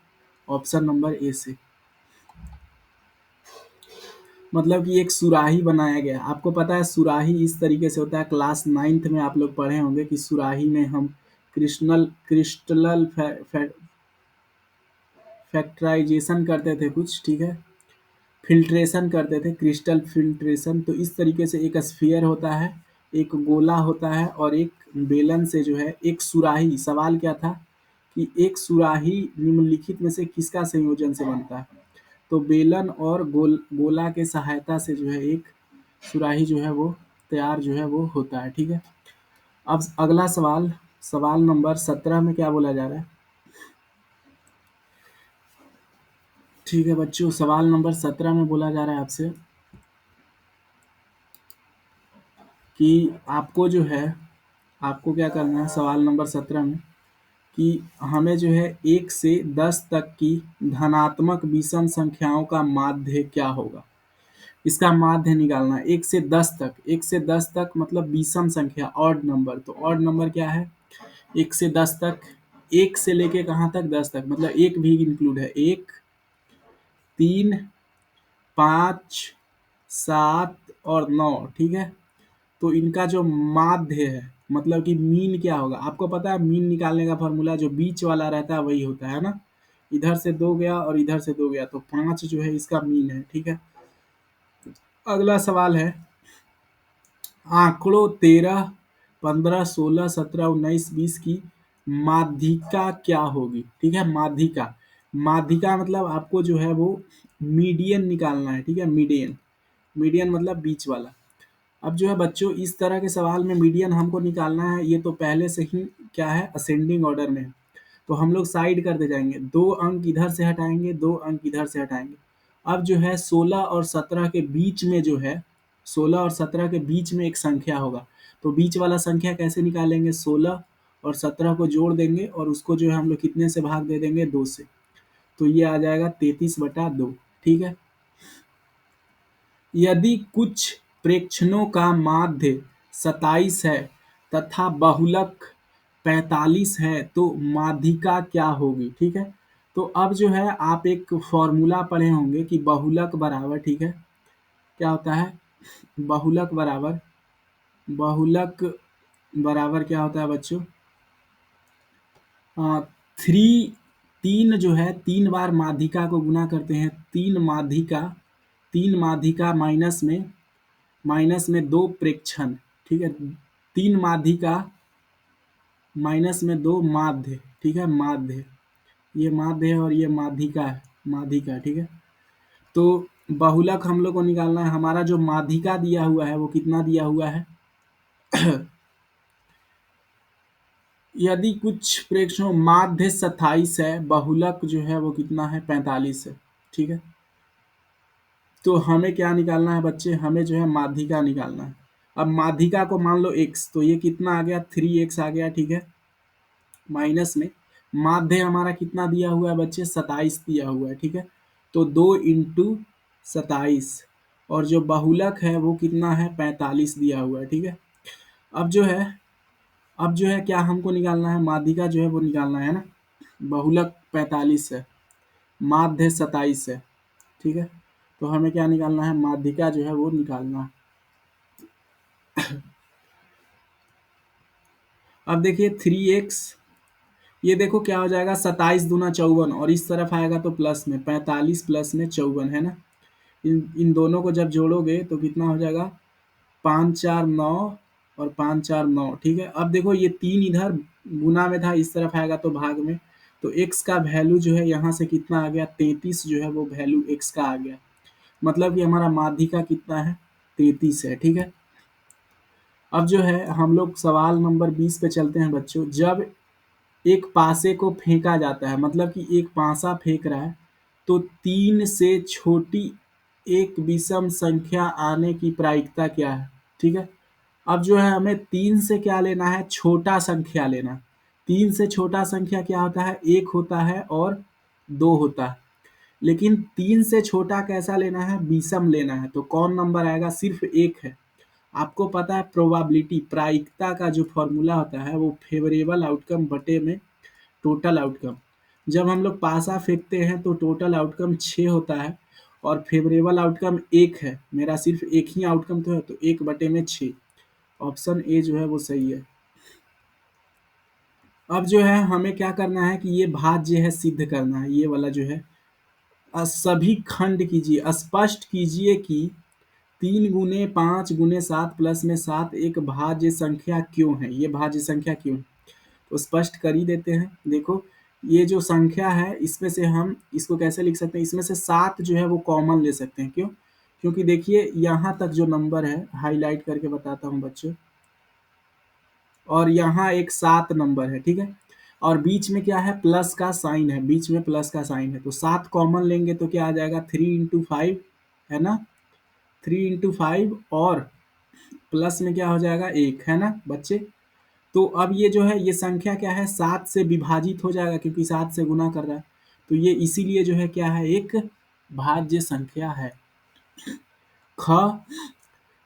option number a से। मतलब कि एक सुराही बनाया गया। आपको पता है सुराही इस तरीके से होता है, क्लास 9th में आप लोग पढ़े होंगे कि सुराही में हम क्रिस्टल फैक्टराइजेशन करते थे कुछ, ठीक है, फिल्ट्रेशन करते थे, क्रिस्टल फिल्ट्रेशन। तो इस तरीके से एक स्फीयर होता है, एक गोला होता है और एक बेलन से जो है एक सुराही। सवाल क्या था कि एक सुराही निम्नलिखित में से किसका संयोजन से बनता है। तो बेलन और गोला के सहायता से जो है एक सुराही जो है वो तैयार जो है वो होता है, ठीक है। अब अगला सवाल, सवाल नंबर 17 में क्या बोला जा रहा है, ठीक है बच्चों, सवाल नंबर 17 में बोला जा रहा है आपसे कि आपको जो है, आपको क्या करना है सवाल नंबर 17 में कि हमें जो है 1 से 10 तक की धनात्मक विषम संख्याओं का माध्य क्या होगा। इसका माध्य निकालना है 1 से 10 तक। 1 से 10 तक मतलब विषम संख्या, ऑड नंबर। तो ऑड नंबर क्या है, 1 से 10 तक, 1 से लेके कहाँ तक, 10 तक, मतलब एक भी इंक्लूड है, 1 3 5 7 और 9, ठीक है। तो इनका जो माध्य है, मतलब कि मीन क्या होगा, आपको पता है मीन निकालने का फॉर्मूला जो बीच वाला रहता है वही होता है ना। इधर से 2 गया और इधर से 2 गया तो 5 जो है इसका मीन है, ठीक है। अगला सवाल है, आंकड़ों 13, 15, 16, 17, 19, 20 की माध्यिका क्या होगी, ठीक है। माध्यिका, माध्यिका मतलब आपको जो है वो मीडियन निकालना है, ठीक है। मीडियन, मीडियन मतलब बीच वाला। अब जो है बच्चों इस तरह के सवाल में मीडियन हमको निकालना है, ये तो पहले से ही क्या है असेंडिंग ऑर्डर में है। तो हम लोग साइड करते जाएंगे, 2 अंक इधर से हटाएंगे, 2 अंक इधर से हटाएंगे। अब जो है 16 और 17 के बीच में जो है, 16 और 17 के बीच में एक संख्या होगा। तो बीच वाला संख्या कैसे निकालेंगे, 16 और 17 को जोड़ देंगे और उसको जो है हम लोग कितने से भाग दे देंगे, 2 से। तो ये आ जाएगा 33/2, ठीक है। यदि कुछ प्रेक्षणों का माध्य 27 है तथा बहुलक 45 है तो माध्यिका क्या होगी, ठीक है। तो अब जो है आप एक फॉर्मूला पढ़े होंगे कि बहुलक बराबर, ठीक है, क्या होता है, बहुलक बराबर, बहुलक बराबर क्या होता है बच्चों, थ्री, तीन जो है 3 बार माध्यिका को गुना करते हैं, 3 माध्यिका, 3 माध्यिका माइनस में 2 प्रेक्षण, ठीक है। 3 माध्यिका माइनस में 2 माध्य, ठीक है, माध्य, ये माध्य है और ये माध्यिका है, माध्यिका, ठीक है। तो बहुलक हम लोग को निकालना है, हमारा जो माध्यिका दिया हुआ है वो कितना दिया हुआ है, यदि कुछ प्रेक्षणों माध्य 27 है, बहुलक जो है वो कितना है, 45 है, ठीक है। तो हमें क्या निकालना है बच्चे, हमें जो है माध्यिका निकालना है। अब माध्यिका को मान लो x, तो ये कितना आ गया, 3x आ गया, ठीक है। माइनस में माध्य हमारा कितना दिया हुआ है बच्चे, 27 दिया हुआ है, ठीक है। तो 2 × 27 और जो बहुलक है वो कितना है, 45 दिया हुआ है, ठीक है। अब जो है, अब जो है क्या हमको निकालना है, माध्यिका जो है वो निकालना है ना। बहुलक 45 है, माध्य 27 है, ठीक है। तो हमें क्या निकालना है, माध्यिका जो है वो निकालना है। अब देखिए 3x, ये देखो क्या हो जाएगा, 27 दूना 54 और इस तरफ आएगा तो प्लस में 45 प्लस में 54 है ना। इन दोनों को जब जोड़ोगे तो कितना हो जाएगा, 5 4 9 और 5 4 9, ठीक है। अब देखो ये 3 इधर गुना में था, इस तरफ आएगा तो भाग में। तो x का वैल्यू जो है यहाँ से कितना आ गया, 33 जो है वो वैल्यू x का आ गया। मतलब कि हमारा माध्यिका कितना है, 33 है, ठीक है। अब जो है हम लोग सवाल नंबर 20 पे चलते हैं बच्चों। जब एक पासे को फेंका जाता है, मतलब कि एक पासा फेंक रहा है, तो 3 से छोटी एक विषम संख्या आने की प्रायिकता क्या है, ठीक है। अब जो है हमें 3 से क्या लेना है, छोटा संख्या लेना। 3 से छोटा संख्या क्या होता है, 1 होता है और 2 होता है। लेकिन 3 से छोटा कैसा लेना है, विषम लेना है। तो कौन नंबर आएगा, सिर्फ 1 है। आपको पता है प्रोबेबिलिटी, प्रायिकता का जो फॉर्मूला होता है वो फेवरेबल आउटकम बटे में टोटल आउटकम। जब हम लोग पासा फेंकते हैं तो टोटल आउटकम 6 होता है और फेवरेबल आउटकम 1 है। मेरा सिर्फ एक ही आउटकम तो है, तो 1/6। ऑप्शन ए जो है वो सही है। अब जो है हमें क्या करना है कि ये भाज्य है सिद्ध करना है, ये वाला जो है। सभी खंड कीजिए, स्पष्ट कीजिए कि 3 × 5 × 7 प्लस में 7 एक भाज्य संख्या क्यों है, ये भाज्य संख्या क्यों है। तो स्पष्ट कर ही देते हैं। देखो ये जो संख्या है इसमें से हम इसको कैसे लिख सकते हैं, इसमें से 7 जो है वो कॉमन ले सकते हैं। क्यों, क्योंकि देखिए यहाँ तक जो नंबर है, हाईलाइट करके बताता हूँ बच्चों, और यहाँ एक 7 नंबर है, ठीक है। और बीच में क्या है, प्लस का साइन है, बीच में प्लस का साइन है। तो 7 कॉमन लेंगे तो क्या आ जाएगा, 3 × 5 है ना, 3 × 5 और प्लस में क्या हो जाएगा, 1 है ना बच्चे। तो अब ये जो है ये संख्या क्या है, 7 से विभाजित हो जाएगा क्योंकि 7 से गुना कर रहा है। तो ये इसीलिए जो है क्या है, एक भाज्य संख्या है। ख,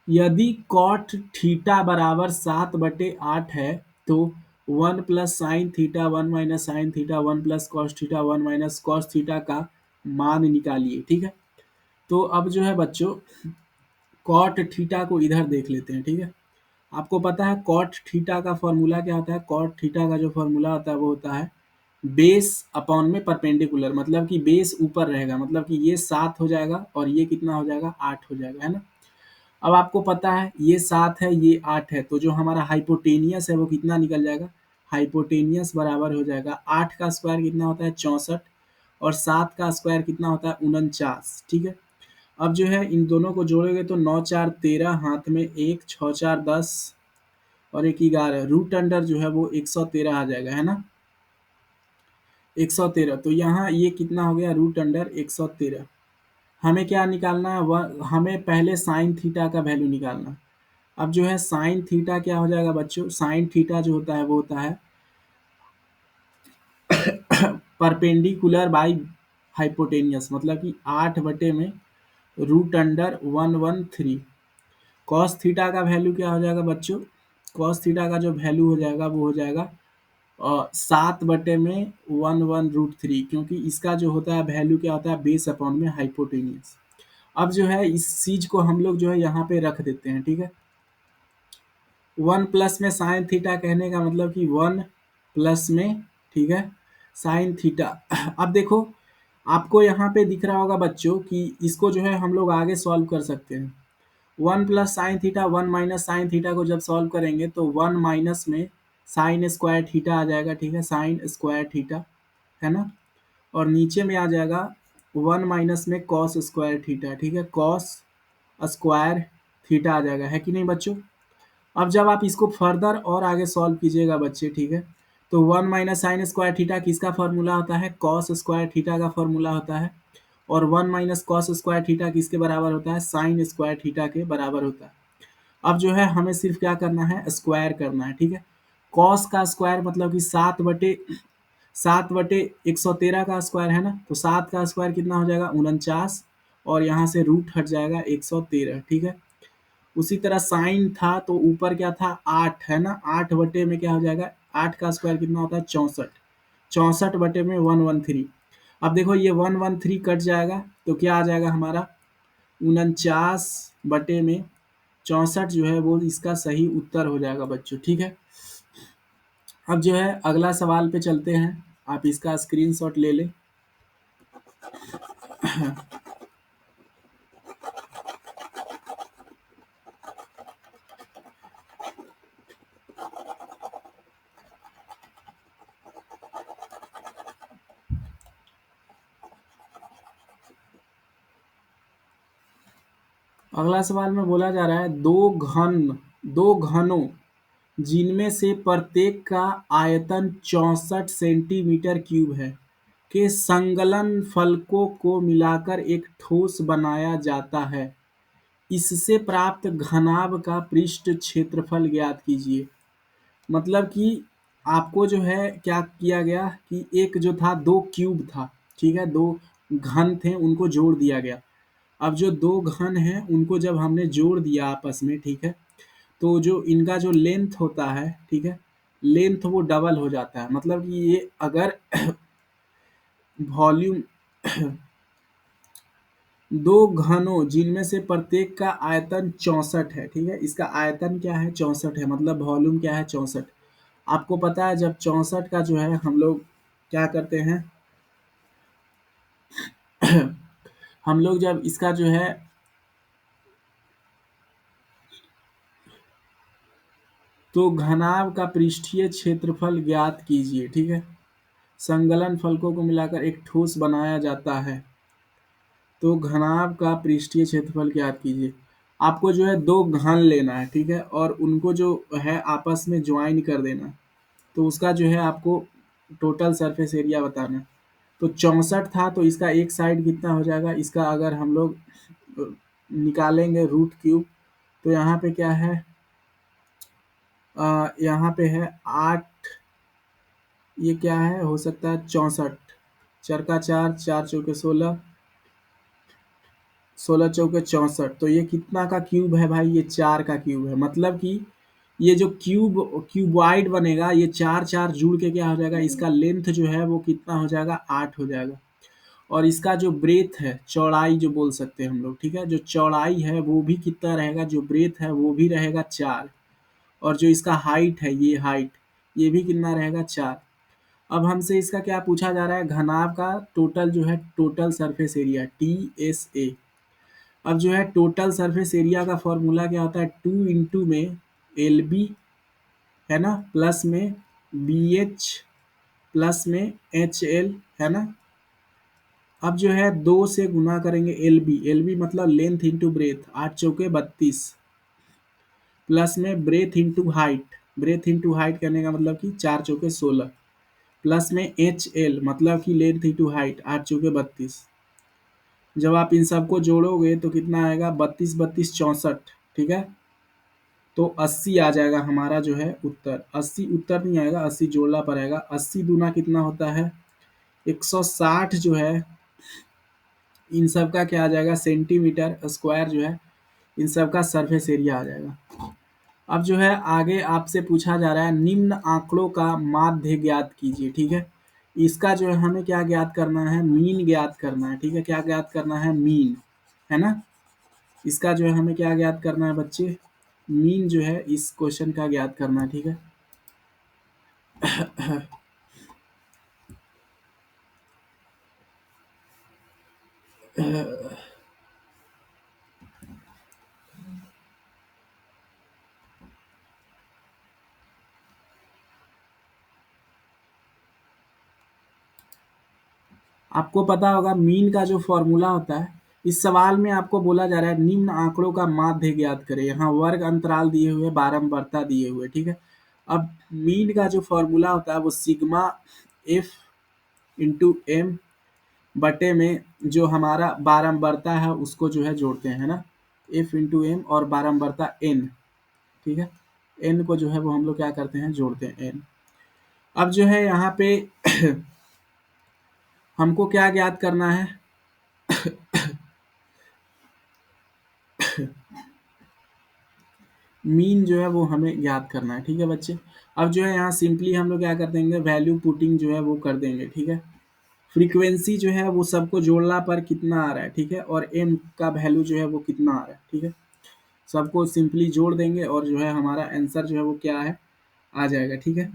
यदि कॉट थीटा बराबर 7/8 है तो 1 plus sine theta 1 minus sine theta 1 plus cos theta 1 minus cos theta का मान निकालिए, ठीक है। तो अब जो है बच्चों कॉट थीटा को इधर देख लेते हैं, ठीक है। आपको पता है कॉट थीटा का फॉर्मूला क्या होता है? कॉट थीटा का जो फॉर्मूला होता है वो होता है बेस अपॉन में परपेंडिकुलर, मतलब कि बेस ऊपर रहेगा, मतलब कि ये 7 हो जाएगा और ये कितना हो जाएगा? 8 हो जाएगा, है ना? अब आपको पता है ये 7 है, ये 8 है, तो जो हमारा हाइपोटेनियस है वो कितना निकल जाएगा? हाइपोटेनियस बराबर हो जाएगा 8 का स्क्वायर कितना होता है? 64, और 7 का स्क्वायर कितना होता है? 49, ठीक है? अब जो है इन दोनों को जोड़ोगे तो 9 4 13, हाथ में 1, 6 4 10 और 1 11, रूट अंडर जो है वो 113 आ जाएगा, है ना? 113, तो यहाँ ये कितना हो गया? Root under 113। हमें क्या निकालना है? हमें पहले साइन थीटा का वैल्यू निकालना है। अब जो है साइन थीटा क्या हो जाएगा बच्चों? साइन थीटा जो होता है वो होता है परपेंडिकुलर बाई हाइपोटेनियस, मतलब कि 8 बटे में रूट अंडर 113। कॉस थीटा का वैल्यू क्या हो जाएगा बच्चों? कॉस थीटा का जो वैल्यू हो जाएगा वो हो जाएगा 7 बटे में 1/√3, क्योंकि इसका जो होता है वैल्यू क्या होता है? बेस अपॉन में हाइपोटेनियस। अब जो है इस चीज को हम लोग जो है यहाँ पे रख देते हैं, ठीक है? 1 प्लस में साइन थीटा कहने का मतलब कि 1 प्लस में, ठीक है, साइन थीटा। अब देखो आपको यहाँ पे दिख रहा होगा बच्चों कि इसको जो है हम लोग आगे सॉल्व कर सकते हैं। 1 plus sine theta 1 minus sine theta को जब सॉल्व करेंगे तो 1 माइनस में साइन स्क्वायर थीटा आ जाएगा, ठीक है, साइन स्क्वायर थीटा, है ना? और नीचे में आ जाएगा 1 माइनस में कॉस स्क्वायर थीटा, ठीक है, कॉस स्क्वायर थीटा आ जाएगा, है कि नहीं बच्चों? अब जब आप इसको फर्दर और आगे सॉल्व कीजिएगा बच्चे, ठीक है, तो 1 माइनस साइन स्क्वायर थीटा किसका फॉर्मूला होता है? कॉस स्क्वायर थीटा का फॉर्मूला होता है। और 1 माइनस कॉस स्क्वायर थीटा किसके बराबर होता है? साइन स्क्वायर थीटा के बराबर होता है। अब जो है हमें सिर्फ क्या करना है? स्क्वायर करना है, ठीक है? कॉस का स्क्वायर मतलब कि 7/113 का स्क्वायर, है ना? तो 7 का स्क्वायर कितना हो जाएगा? 49, और यहाँ से रूट हट जाएगा 113, ठीक है? उसी तरह साइन था तो ऊपर क्या था? 8, है ना? 8 बटे में क्या हो जाएगा? 8 का स्क्वायर कितना होता है? 64, 64 बटे में 113। अब देखो ये 113 कट जाएगा तो क्या आ जाएगा हमारा? 49 बटे में 64 जो है वो इसका सही उत्तर हो जाएगा बच्चों, ठीक है? अब जो है अगला सवाल पे चलते हैं, आप इसका स्क्रीनशॉट ले लें। अगला सवाल में बोला जा रहा है दो घनों जिनमें से प्रत्येक का आयतन 64 सेंटीमीटर क्यूब है के संगलन फलकों को मिलाकर एक ठोस बनाया जाता है। इससे प्राप्त घनाभ का पृष्ठ क्षेत्रफल ज्ञात कीजिए। मतलब कि आपको जो है क्या किया गया कि एक जो था दो क्यूब था, ठीक है, दो घन थे उनको जोड़ दिया गया। अब जो दो घन हैं उनको जब हमने जोड़ दिया आपस में, ठीक है, तो जो इनका जो लेंथ होता है, ठीक है, लेंथ वो डबल हो जाता है। मतलब कि ये अगर वॉल्यूम दो घनों जिनमें से प्रत्येक का आयतन 64 है, ठीक है, इसका आयतन क्या है? 64 है, मतलब वॉल्यूम क्या है? 64। आपको पता है जब 64 का जो है हम लोग क्या करते हैं? हम लोग जब इसका जो है तो घनाभ का पृष्ठीय क्षेत्रफल ज्ञात कीजिए, ठीक है, संगलन फलकों को मिलाकर एक ठोस बनाया जाता है, तो घनाभ का पृष्ठीय क्षेत्रफल ज्ञात कीजिए। आपको जो है दो घन लेना है, ठीक है, और उनको जो है आपस में ज्वाइन कर देना, तो उसका जो है आपको टोटल सरफेस एरिया बताना है। तो 64 था तो इसका एक साइड कितना हो जाएगा? इसका अगर हम लोग निकालेंगे रूट क्यूब, तो यहाँ पे क्या है? यहाँ पे है 8, ये क्या है? हो सकता है 64, चार का चार, चार चौके 16, 16 चौके 64, तो ये कितना का क्यूब है भाई? ये 4 का क्यूब है। मतलब कि ये जो क्यूबॉइड बनेगा, ये चार चार जुड़ के क्या हो जाएगा? इसका लेंथ जो है वो कितना हो जाएगा? 8 हो जाएगा। और इसका जो ब्रेथ है, चौड़ाई जो बोल सकते हैं हम लोग, ठीक है, जो चौड़ाई है वो भी कितना रहेगा? जो ब्रेथ है वो भी रहेगा 4, और जो इसका हाइट है, ये हाइट, ये भी कितना रहेगा 4। अब हमसे इसका क्या पूछा जा रहा है, घनाभ का टोटल जो है टोटल सरफेस एरिया TSA। अब जो है टोटल सरफेस एरिया का फॉर्मूला क्या होता है, 2 इंटू में LB है ना, प्लस में BH प्लस में HL है ना। अब जो है 2 से गुना करेंगे LB मतलब लेंथ इंटू ब्रेथ, 8 चौके 32, प्लस में breath into height, breath into height करने का मतलब कि 4 चौके 16, प्लस में HL मतलब कि लेंथ इंटू हाइट, 8 चौके 32। जब आप इन सबको जोड़ोगे तो कितना आएगा, 32 32 64, ठीक है। तो 80 आ जाएगा हमारा जो है उत्तर। 80 उत्तर नहीं आएगा, 80 जोड़ना पड़ेगा। 80 दूना कितना होता है 160 जो है, इन सब का क्या आ जाएगा सेंटीमीटर स्क्वायर जो है, इन सब का सरफेस एरिया आ जाएगा। अब जो है आगे आपसे पूछा जा रहा है निम्न आंकड़ों का माध्य ज्ञात कीजिए, ठीक है। इसका जो है हमें क्या ज्ञात करना है, मीन ज्ञात करना है, ठीक है। क्या ज्ञात करना है, मीन, है ना। इसका जो है हमें क्या ज्ञात करना है बच्चे, मीन जो है इस क्वेश्चन का ज्ञात करना है, ठीक है। आपको पता होगा मीन का जो फॉर्मूला होता है, इस सवाल में आपको बोला जा रहा है निम्न आंकड़ों का माध्य ज्ञात करें। यहाँ वर्ग अंतराल दिए हुए, बारंबारता दिए हुए, ठीक है। अब मीन का जो फॉर्मूला होता है वो सिग्मा एफ इंटू एम बटे में जो हमारा बारंबारता है उसको जो है जोड़ते हैं, है ना। एफ इंटू एम और बारंबारता एन, ठीक है। एन को जो है वो हम लोग क्या करते हैं, जोड़ते हैं एन। अब जो है यहाँ पे हमको क्या ज्ञात करना है, मीन जो है वो हमें ज्ञात करना है, ठीक है बच्चे। अब जो है यहाँ सिंपली हम लोग क्या कर देंगे, वैल्यू पुटिंग जो है वो कर देंगे, ठीक है। फ्रीक्वेंसी जो है वो सबको जोड़ना पर कितना आ रहा है, ठीक है, और एम का वैल्यू जो है वो कितना आ रहा है, ठीक है। सबको सिंपली जोड़ देंगे और जो है हमारा आंसर जो है वो क्या है, आ जाएगा, ठीक है।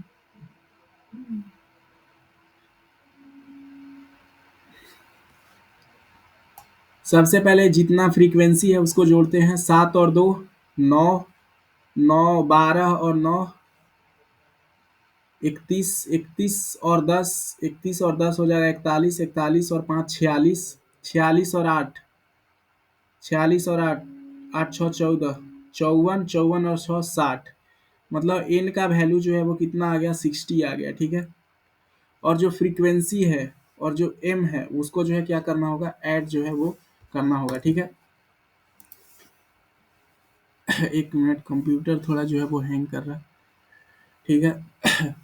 सबसे पहले जितना फ्रीक्वेंसी है उसको जोड़ते हैं, 7 और 2 9, 9 12 और 9 31, 31 और 10, 31 और 10 हो जाएगा 41, 41 और 5 46, 46 और 8, 46 और 8, 8 6 14, 54, 54 और 6 60, मतलब एन का वैल्यू जो है वो कितना आ गया 60 आ गया, ठीक है। और जो फ्रीक्वेंसी है और जो एम है उसको जो है क्या करना होगा, ऐड जो है वो करना होगा, ठीक है। एक मिनट, कंप्यूटर थोड़ा जो है वो हैंग कर रहा है, ठीक है।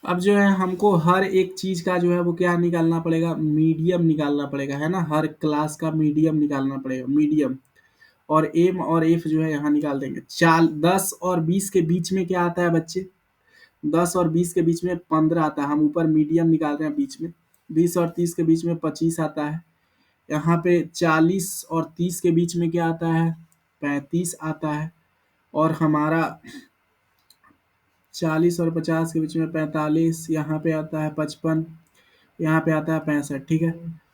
अब जो है हमको हर एक चीज का जो है वो क्या निकालना पड़ेगा, मीडियम निकालना पड़ेगा, है ना। हर क्लास का मीडियम निकालना पड़ेगा, मीडियम। और एम और एफ जो है यहाँ निकाल देंगे। चाल 10 और 20 के बीच में क्या आता है बच्चे, 10 और 20 के बीच में 15 आता है। हम ऊपर मीडियम निकाल रहे हैं बीच में। 20 और 30 के बीच में 25 आता है। यहाँ पे 40 और 30 के बीच में क्या आता है, 35 आता है। और हमारा 40 और 50 के बीच में 45, यहाँ पे आता है 55, यहाँ पे आता है 65, ठीक है।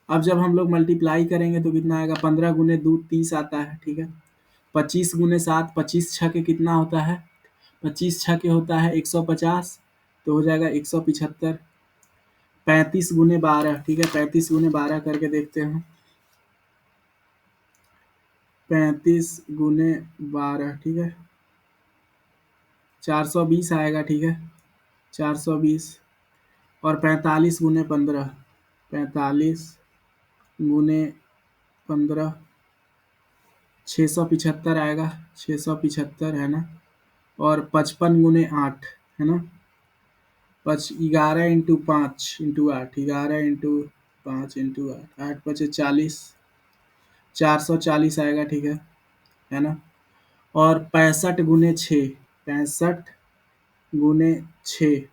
अब जब हम लोग मल्टीप्लाई करेंगे तो कितना आएगा, 15 गुने 2 30 आता है, ठीक है। 25 गुने 7, 25 छः के कितना होता है 25 छके होता है 150, तो हो जाएगा 175। 35 × 12, ठीक है, 35 × 12 करके देखते हैं। 35 × 12, ठीक है, 420 आएगा, ठीक है, 420। और 45 × 15, 45 × 15, 675 आएगा, 675 है ना। और 55 × 8 है ना, 11 × 5 × 8, 11 × 5 × 8, 8×5 = 40, 440 आएगा, ठीक है ना। और 65 × 6, 65 × 6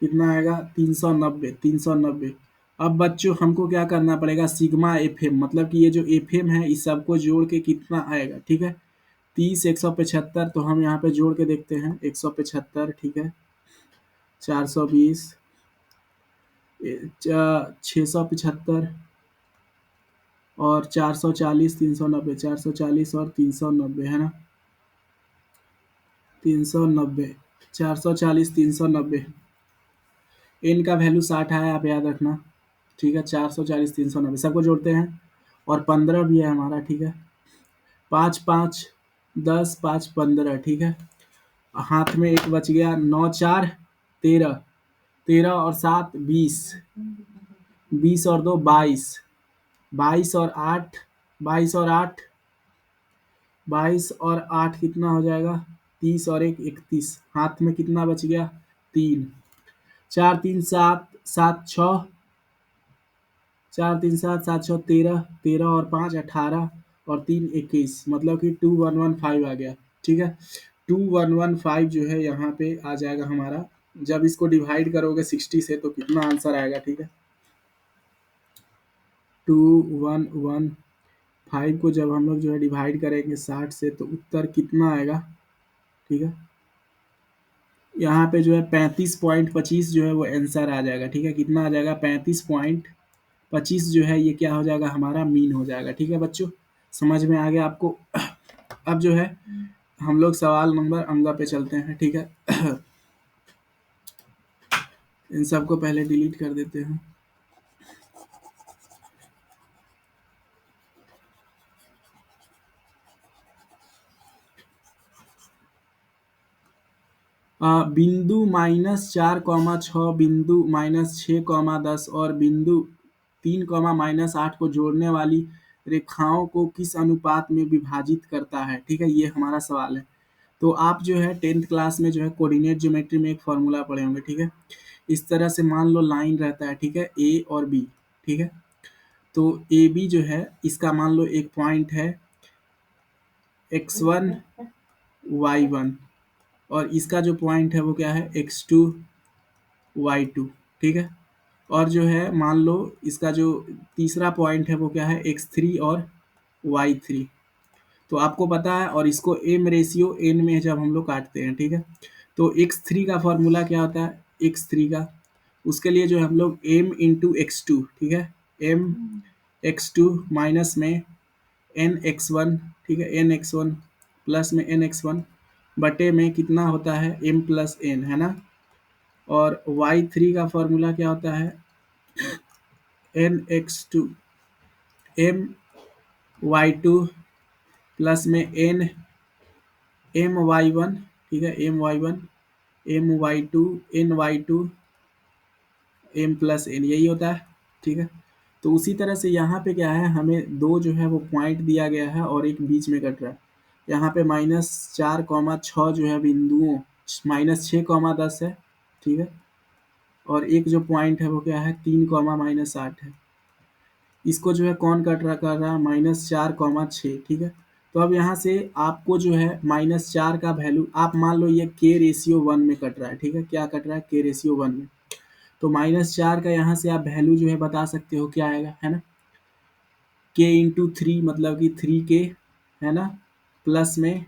कितना आएगा, 390, 390। अब बच्चों हमको क्या करना पड़ेगा, सिग्मा एफ एम, मतलब कि ये जो एफ एम है इस सबको जोड़ के कितना आएगा, ठीक है। 30, 175, तो हम यहाँ पे जोड़ के देखते हैं, 175, ठीक है, 420, 675 और 440, 390, 440 और 390 है ना, 390, 440, 390। एन का वैल्यू 60 है, आप याद रखना, ठीक है। 440, 390 सबको जोड़ते हैं। और 15 भी है हमारा, ठीक है। 5, 5, 10, 5, 15, ठीक है। हाथ में एक बच गया, 9, 4, 13, 13 और 7, 20, 20 और 2, 22, 22 और 8, 22 और 8, 22 और 8 कितना हो जाएगा, 30 और 1, 31। हाथ में कितना बच गया, 3, 4, 3, 7, 7, 6, 4, 3, 7, 7, 6, 13, 13 और 5, 18 और 3, 21, मतलब कि 2115 आ गया, ठीक है। 2115 जो है यहाँ पे आ जाएगा हमारा। जब इसको डिवाइड करोगे 60 से तो कितना आंसर आएगा, ठीक है। 2115 को जब हम लोग जो है डिवाइड करेंगे 60 से तो उत्तर कितना आएगा, ठीक है। यहाँ पे जो है 35.25 जो है वो आंसर आ जाएगा, ठीक है। कितना आ जाएगा, 35.25 जो है ये क्या हो जाएगा, हमारा मीन हो जाएगा, ठीक है बच्चों। समझ में आ गया आपको। अब जो है हम लोग सवाल नंबर अंगा पे चलते हैं, ठीक है। इन सबको पहले डिलीट कर देते हैं। बिंदु -4, बिंदु -6, 10 और बिंदु 3, -8 को जोड़ने वाली रेखाओं को किस अनुपात में विभाजित करता है, ठीक है। ये हमारा सवाल है। तो आप जो है 10th क्लास में जो है कोऑर्डिनेट ज्योमेट्री में एक फॉर्मूला पढ़े होंगे, ठीक है। इस तरह से मान लो लाइन रहता है, ठीक है, ए और बी, ठीक है। तो ए बी जो है इसका मान लो एक पॉइंट है x1 y1 और इसका जो पॉइंट है वो क्या है, x2 y2, ठीक है। और जो है मान लो इसका जो तीसरा पॉइंट है वो क्या है, x3 और y3। तो आपको पता है, और इसको m/n में जब हम लोग काटते हैं, ठीक है, तो x3 का फॉर्मूला क्या होता है, x3 का, उसके लिए जो हम लोग m इंटू x2, ठीक है, m x2 माइनस में n x1, ठीक है, n x1 प्लस में n x1 बटे में कितना होता है, m प्लस n, है ना। और y3 का फॉर्मूला क्या होता है, n x2 m y2 plus में n m y1, ठीक है, m y1 m y2 n y2 m plus n, यही होता है, ठीक है। तो उसी तरह से यहाँ पे क्या है, हमें दो जो है वो पॉइंट दिया गया है और एक बीच में कट रहा है। यहाँ पे -4, 6 जो है बिंदुओं, -6, 10 है, ठीक है। और एक जो पॉइंट है वो क्या है, 3, -8 है। इसको जो है कौन कट रहा कर रहा है, -4, 6, ठीक है। तो अब यहाँ से आपको जो है -4 का वैल्यू, आप मान लो ये k/1 में कट रहा है, ठीक है। क्या कट रहा है, k/1 में। तो -4 का यहाँ से आप वैल्यू जो है बता सकते हो क्या आएगा, है ना। k × 3 मतलब कि 3k, है ना, प्लस में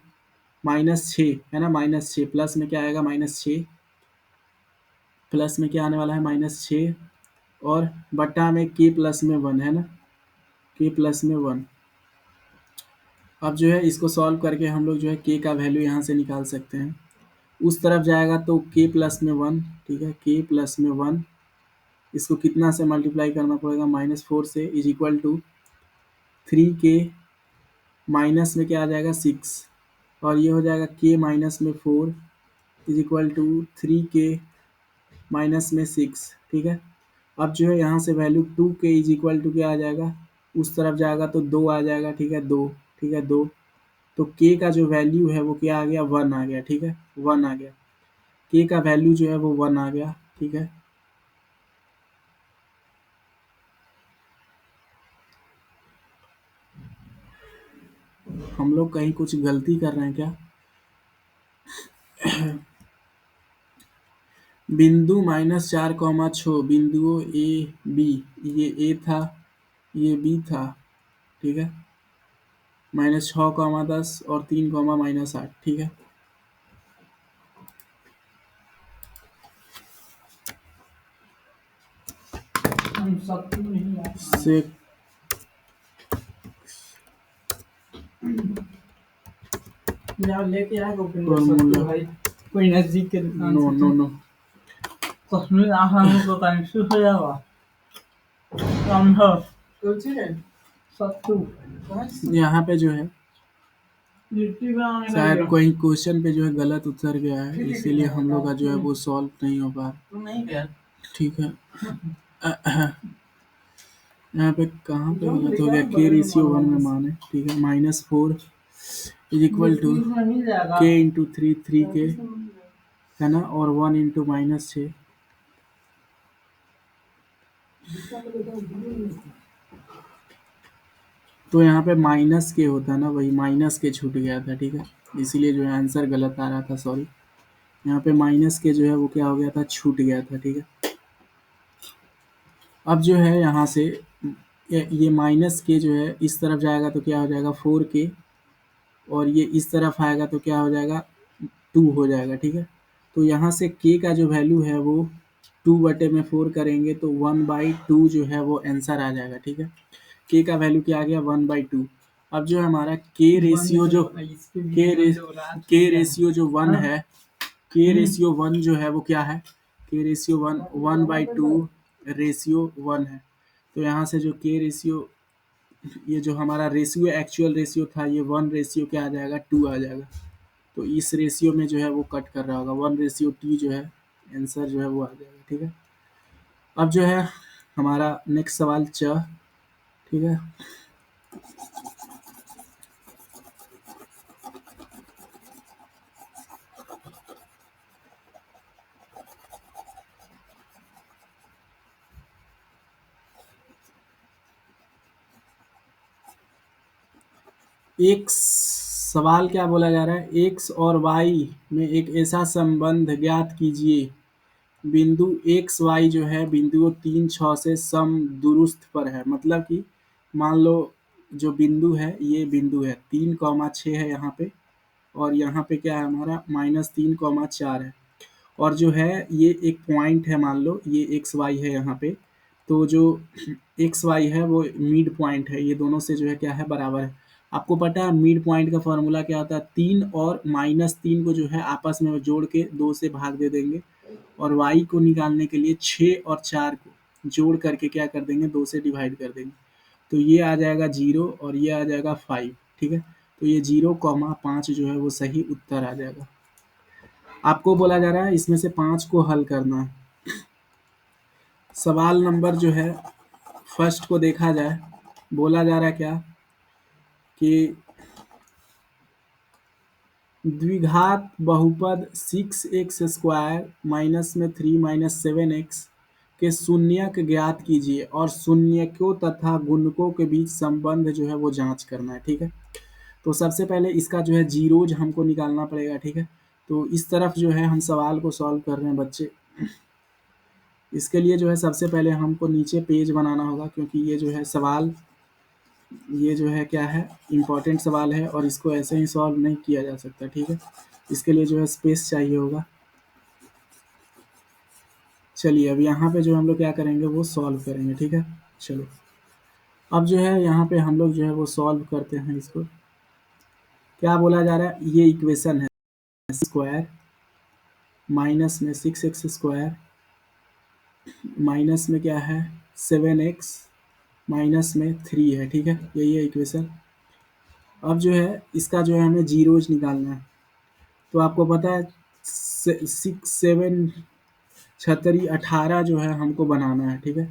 -6, है ना, -6 प्लस में क्या आएगा, -6 प्लस में क्या आने वाला है, -6 और बटा में k प्लस में 1, है ना, k प्लस में 1। अब जो है इसको सॉल्व करके हम लोग जो है के का वैल्यू यहाँ से निकाल सकते हैं। उस तरफ जाएगा तो के प्लस में 1, ठीक है, के प्लस में 1, इसको कितना से मल्टीप्लाई करना पड़ेगा, -4 से, इज इक्वल टू 3 के माइनस में क्या आ जाएगा 6, और ये हो जाएगा के माइनस में 4 इज इक्वल टू 3 के माइनस में 6, ठीक है। अब जो है यहाँ से वैल्यू 2 के इज इक्वल टू क्या आ जाएगा, उस तरफ जाएगा तो 2 आ जाएगा, ठीक है, 2, ठीक है, 2, तो के का जो वैल्यू है वो क्या आ गया, 1 आ गया, ठीक है, 1 आ गया, के का वैल्यू जो है वो 1 आ गया, ठीक है। हम लोग कहीं कुछ गलती कर रहे हैं क्या? बिंदु -4, बिंदुओं ए बी, ये ए था, ये बी था, ठीक है, -6, 10 और 3, -8, ठीक है। से लेके आएगा भाई, कोई नजदीक के दुकान no no no Kashmir Assam को कंफ्यूज हो जाएगा। सत्तू यहाँ पे जो है शायद कोई क्वेश्चन पे जो है गलत उत्तर गया है, इसीलिए हम लोग का जो है वो सॉल्व नहीं हो पा रहा, ठीक है। यहाँ पे कहाँ पे गलत हो गया, के रेशियो 1 में मान है, ठीक है, -4 इज इक्वल टू के इंटू 3, 3 के है ना, और 1 इंटू -6, तो यहाँ पे माइनस के होता है ना, वही माइनस के छूट गया था, ठीक है, इसीलिए जो है आंसर गलत आ रहा था, सॉरी। यहाँ पे माइनस के जो है वो क्या हो गया था, छूट गया था, ठीक है। अब जो है यहाँ से ये माइनस के जो है इस तरफ जाएगा तो क्या हो जाएगा 4 के, और ये इस तरफ आएगा तो क्या हो जाएगा 2 हो जाएगा, ठीक है। तो यहाँ से के का जो वैल्यू है वो 2/4 करेंगे तो 1/2 जो है वो आंसर आ जाएगा, ठीक है। के का वैल्यू क्या आ गया, 1/2। अब जो हमारा के रेशियो जो के रेशियो जो 1 है, के रेशियो 1 जो है वो क्या है, के रेशियो 1, 1/2 रेशियो 1 है। तो यहाँ से जो के रेशियो, ये जो हमारा रेशियो एक्चुअल रेशियो था, ये 1 रेशियो क्या आ जाएगा, 2 आ जाएगा। तो इस रेशियो में जो है वो कट कर रहा होगा, 1:2 जो है आंसर जो है वो आ जाएगा, ठीक है। अब जो है हमारा नेक्स्ट सवाल ठीक है। एक सवाल क्या बोला जा रहा है, एक्स और वाई में एक ऐसा संबंध ज्ञात कीजिए, बिंदु एक्स वाई जो है बिंदुओं 3, 6 से समदुरुस्त पर है। मतलब कि मान लो जो बिंदु है, ये बिंदु है 3, 6 है यहाँ पे, और यहाँ पे क्या है हमारा -3, 4 है, और जो है ये एक पॉइंट है, मान लो ये एक्स वाई है यहाँ पे, तो जो एक्स वाई है वो मिड पॉइंट है, ये दोनों से जो है क्या है, बराबर है। आपको पता है मिड पॉइंट का फॉर्मूला क्या होता है, 3 और -3 को जो है आपस में जोड़ के 2 से भाग दे देंगे, और y को निकालने के लिए 6 और 4 को जोड़ करके क्या कर देंगे, 2 से डिवाइड कर देंगे, तो ये आ जाएगा 0 और ये आ जाएगा 5, ठीक है। तो ये 0, 5 जो है वो सही उत्तर आ जाएगा। आपको बोला जा रहा है इसमें से 5 को हल करना है। सवाल नंबर जो है फर्स्ट को देखा जाए, बोला जा रहा है क्या कि द्विघात बहुपद 6x² -3 -7x के शून्यक ज्ञात कीजिए और शून्यकों तथा गुणकों के बीच संबंध जो है वो जांच करना है, ठीक है। तो सबसे पहले इसका जो है जीरोज हमको निकालना पड़ेगा, ठीक है। तो इस तरफ जो है हम सवाल को सॉल्व कर रहे हैं बच्चे। इसके लिए जो है सबसे पहले हमको नीचे पेज बनाना होगा, क्योंकि ये जो है सवाल, ये जो है क्या है, इम्पोर्टेंट सवाल है और इसको ऐसे ही सॉल्व नहीं किया जा सकता, ठीक है। इसके लिए जो है स्पेस चाहिए होगा। चलिए अब यहाँ पे जो हम लोग क्या करेंगे वो सॉल्व करेंगे, ठीक है। चलो अब जो है यहाँ पे हम लोग जो है वो सॉल्व करते हैं इसको। क्या बोला जा रहा है, ये इक्वेशन है स्क्वायर माइनस में 6x² माइनस में क्या है 7x माइनस में 3 है, ठीक है, यही है इक्वेशन। अब जो है इसका जो है हमें जीरोज निकालना है। तो आपको पता है 6 7 18 जो है हमको बनाना है, ठीक है।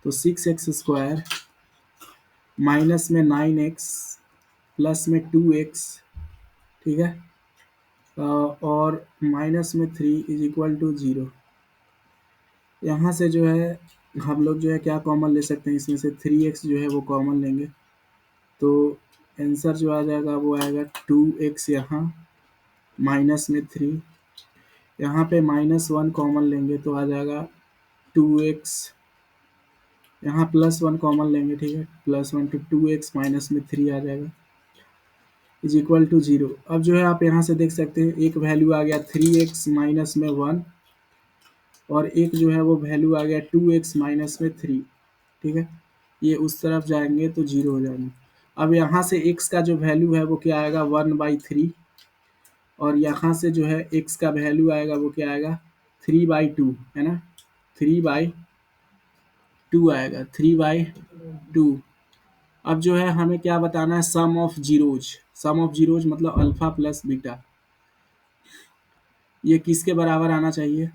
तो 6x² माइनस में 9x प्लस में 2x, ठीक है, और माइनस में 3 = 0। यहाँ से जो है हम लोग जो है क्या कॉमन ले सकते हैं, इसमें से 3x जो है वो कॉमन लेंगे, तो आंसर जो आ जाएगा वो आएगा 2x यहाँ माइनस में 3, यहाँ पे -1 कॉमन लेंगे तो आ जाएगा 2x, यहाँ +1 कॉमन लेंगे, ठीक है, +1 तो 2x माइनस में 3 आ जाएगा =0। अब जो है आप यहाँ से देख सकते हैं एक वैल्यू आ गया 3x माइनस में 1 और एक जो है वो वैल्यू आ गया 2x माइनस में 3, ठीक है, ये उस तरफ जाएंगे तो 0 हो जाएंगे। अब यहाँ से x का जो वैल्यू है वो क्या आएगा 1/3 और यहाँ से जो है x का वैल्यू आएगा वो क्या आएगा 3/2, है ना, 3/2 आएगा 3/2। अब जो है हमें क्या बताना है sum of zeros, sum of zeros मतलब अल्फा प्लस बीटा, ये किसके बराबर आना चाहिए,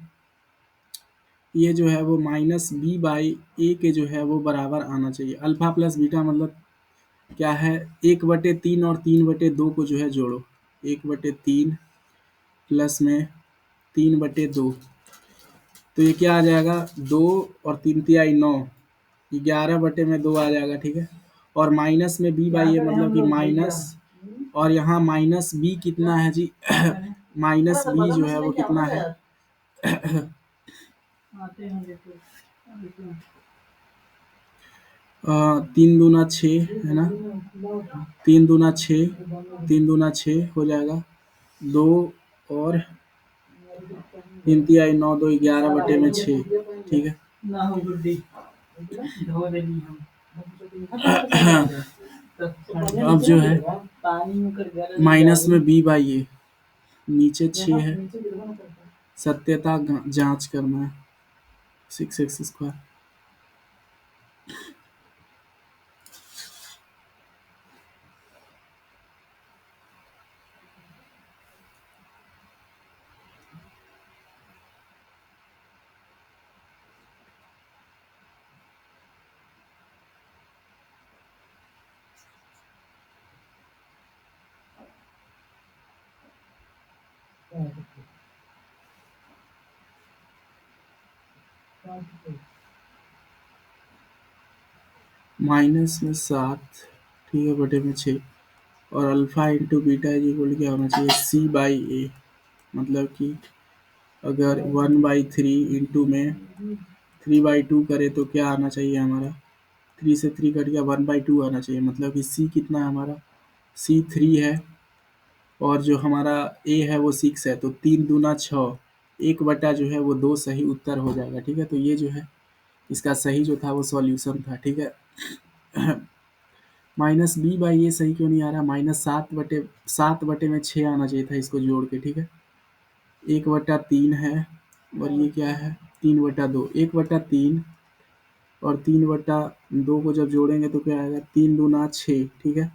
ये जो है वो -b/a के जो है वो बराबर आना चाहिए। अल्फा प्लस बीटा मतलब क्या है 1/3 और 3/2 को जो है जोड़ो, 1/3 प्लस में 3/2, तो ये क्या आ जाएगा 2 और 3 तिहाई 9, 11/2 आ जाएगा, ठीक है। और माइनस में b/a मतलब कि माइनस, और यहाँ माइनस बी कितना है जी माइनस बी जो है वो कितना है 3×2 = 6 है ना, 3×2 = 6, 3×2 = 6 हो जाएगा 2 और 3 तिहाई 9, 2 11/6, ठीक है। अब जो है माइनस में b/a नीचे 6 है, सत्यता जांच करना है 6x²। माइनस में 7, ठीक है, बटे में 6 और alpha into beta is equal क्या होना चाहिए c/a, मतलब कि अगर 1/3 इंटू में 3/2 करे तो क्या आना चाहिए हमारा 3 से 3 कट गया 1/2 आना चाहिए, मतलब कि c कितना है हमारा c 3 है और जो हमारा a है वो 6 है, तो 3×2 = 6, 1 जो है वो 2 सही उत्तर हो जाएगा, ठीक है। तो ये जो है इसका सही जो था वो सॉल्यूशन था, ठीक है। -b/a सही क्यों नहीं आ रहा, -7/6 आना चाहिए था इसको जोड़ के, ठीक है। 1/3 है और ये क्या है 3/2, 1/3 और 3/2 को जब जोड़ेंगे तो क्या आएगा 3×2 = 6, ठीक है,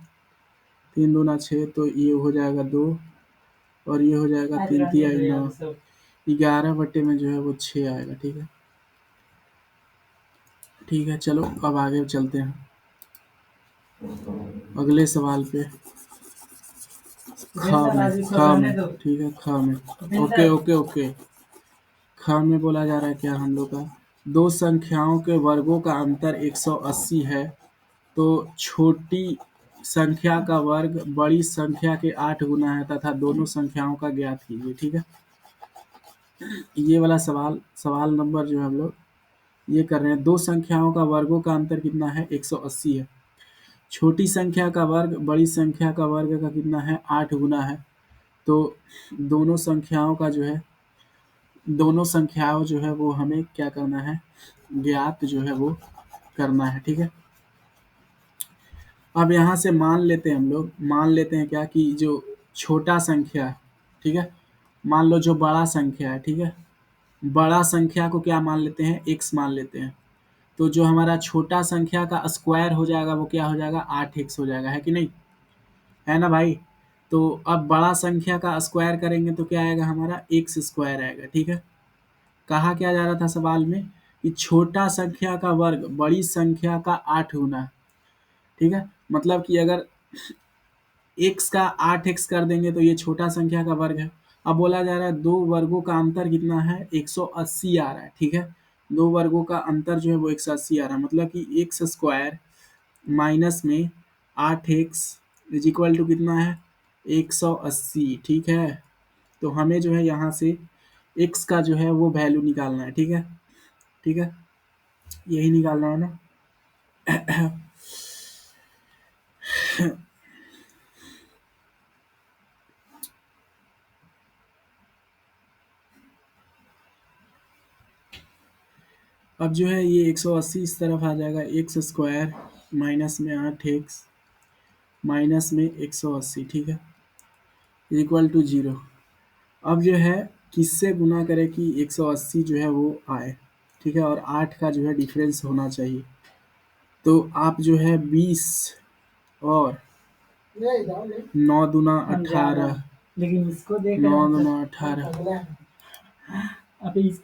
3×2 = 6 तो ये हो जाएगा 2 और ये हो जाएगा 3 तिहाई 9, 11 बटे में जो है वो 6 आएगा, ठीक है। ठीक है, चलो अब आगे चलते हैं अगले सवाल पे। ख में, ठीक है, ख में, ओके ओके ओके, ख में बोला जा रहा है क्या हम लोग का दो संख्याओं के वर्गों का अंतर 180 है, तो छोटी संख्या का वर्ग बड़ी संख्या के 8 गुना है तथा दोनों संख्याओं का ज्ञात कीजिए, ठीक है। ये वाला सवाल नंबर जो है हम लोग ये कर रहे हैं, दो संख्याओं का वर्गों का अंतर कितना है 180 है, छोटी संख्या का वर्ग बड़ी संख्या का वर्ग का कितना है 8 गुना है, तो दोनों संख्याओं का जो है दोनों संख्याओं जो है वो हमें क्या करना है ज्ञात जो है वो करना है, ठीक है। अब यहाँ से मान लेते हैं हम लोग मान लेते हैं क्या कि जो छोटा संख्या, ठीक है, मान लो जो बड़ा संख्या है, ठीक है, बड़ा संख्या को क्या मान लेते हैं, x मान लेते हैं। तो जो हमारा छोटा संख्या का स्क्वायर हो जाएगा वो क्या हो जाएगा, 8x हो जाएगा, है कि नहीं, है ना भाई। तो अब बड़ा संख्या का स्क्वायर करेंगे तो क्या आएगा, हमारा एक्स स्क्वायर आएगा, ठीक है। कहा क्या जा रहा था सवाल में कि छोटा संख्या का वर्ग बड़ी संख्या का 8 गुना, ठीक है, मतलब कि अगर x का 8x कर देंगे तो ये छोटा संख्या का वर्ग है। अब बोला जा रहा है दो वर्गों का अंतर कितना है, 180 आ रहा है, ठीक है, दो वर्गों का अंतर जो है वो 180 आ रहा है, मतलब कि एक्स स्क्वायर माइनस में 8x इज इक्वल टू कितना है, 180, ठीक है। तो हमें जो है यहाँ से x का जो है वो वैल्यू निकालना है, ठीक है, ठीक है, यही निकालना है ना। अब जो है ये 180 इस तरफ आ जाएगा, एक्स स्क्वायर माइनस में 8x माइनस में 180, ठीक है, इक्वल टू 0। अब जो है किससे गुना करें कि 180 जो है वो आए, ठीक है, और 8 का जो है डिफरेंस होना चाहिए। तो आप जो है 20 और 9 दूना 18, लेकिन इसको देख 9 दूना 18, अभी इसको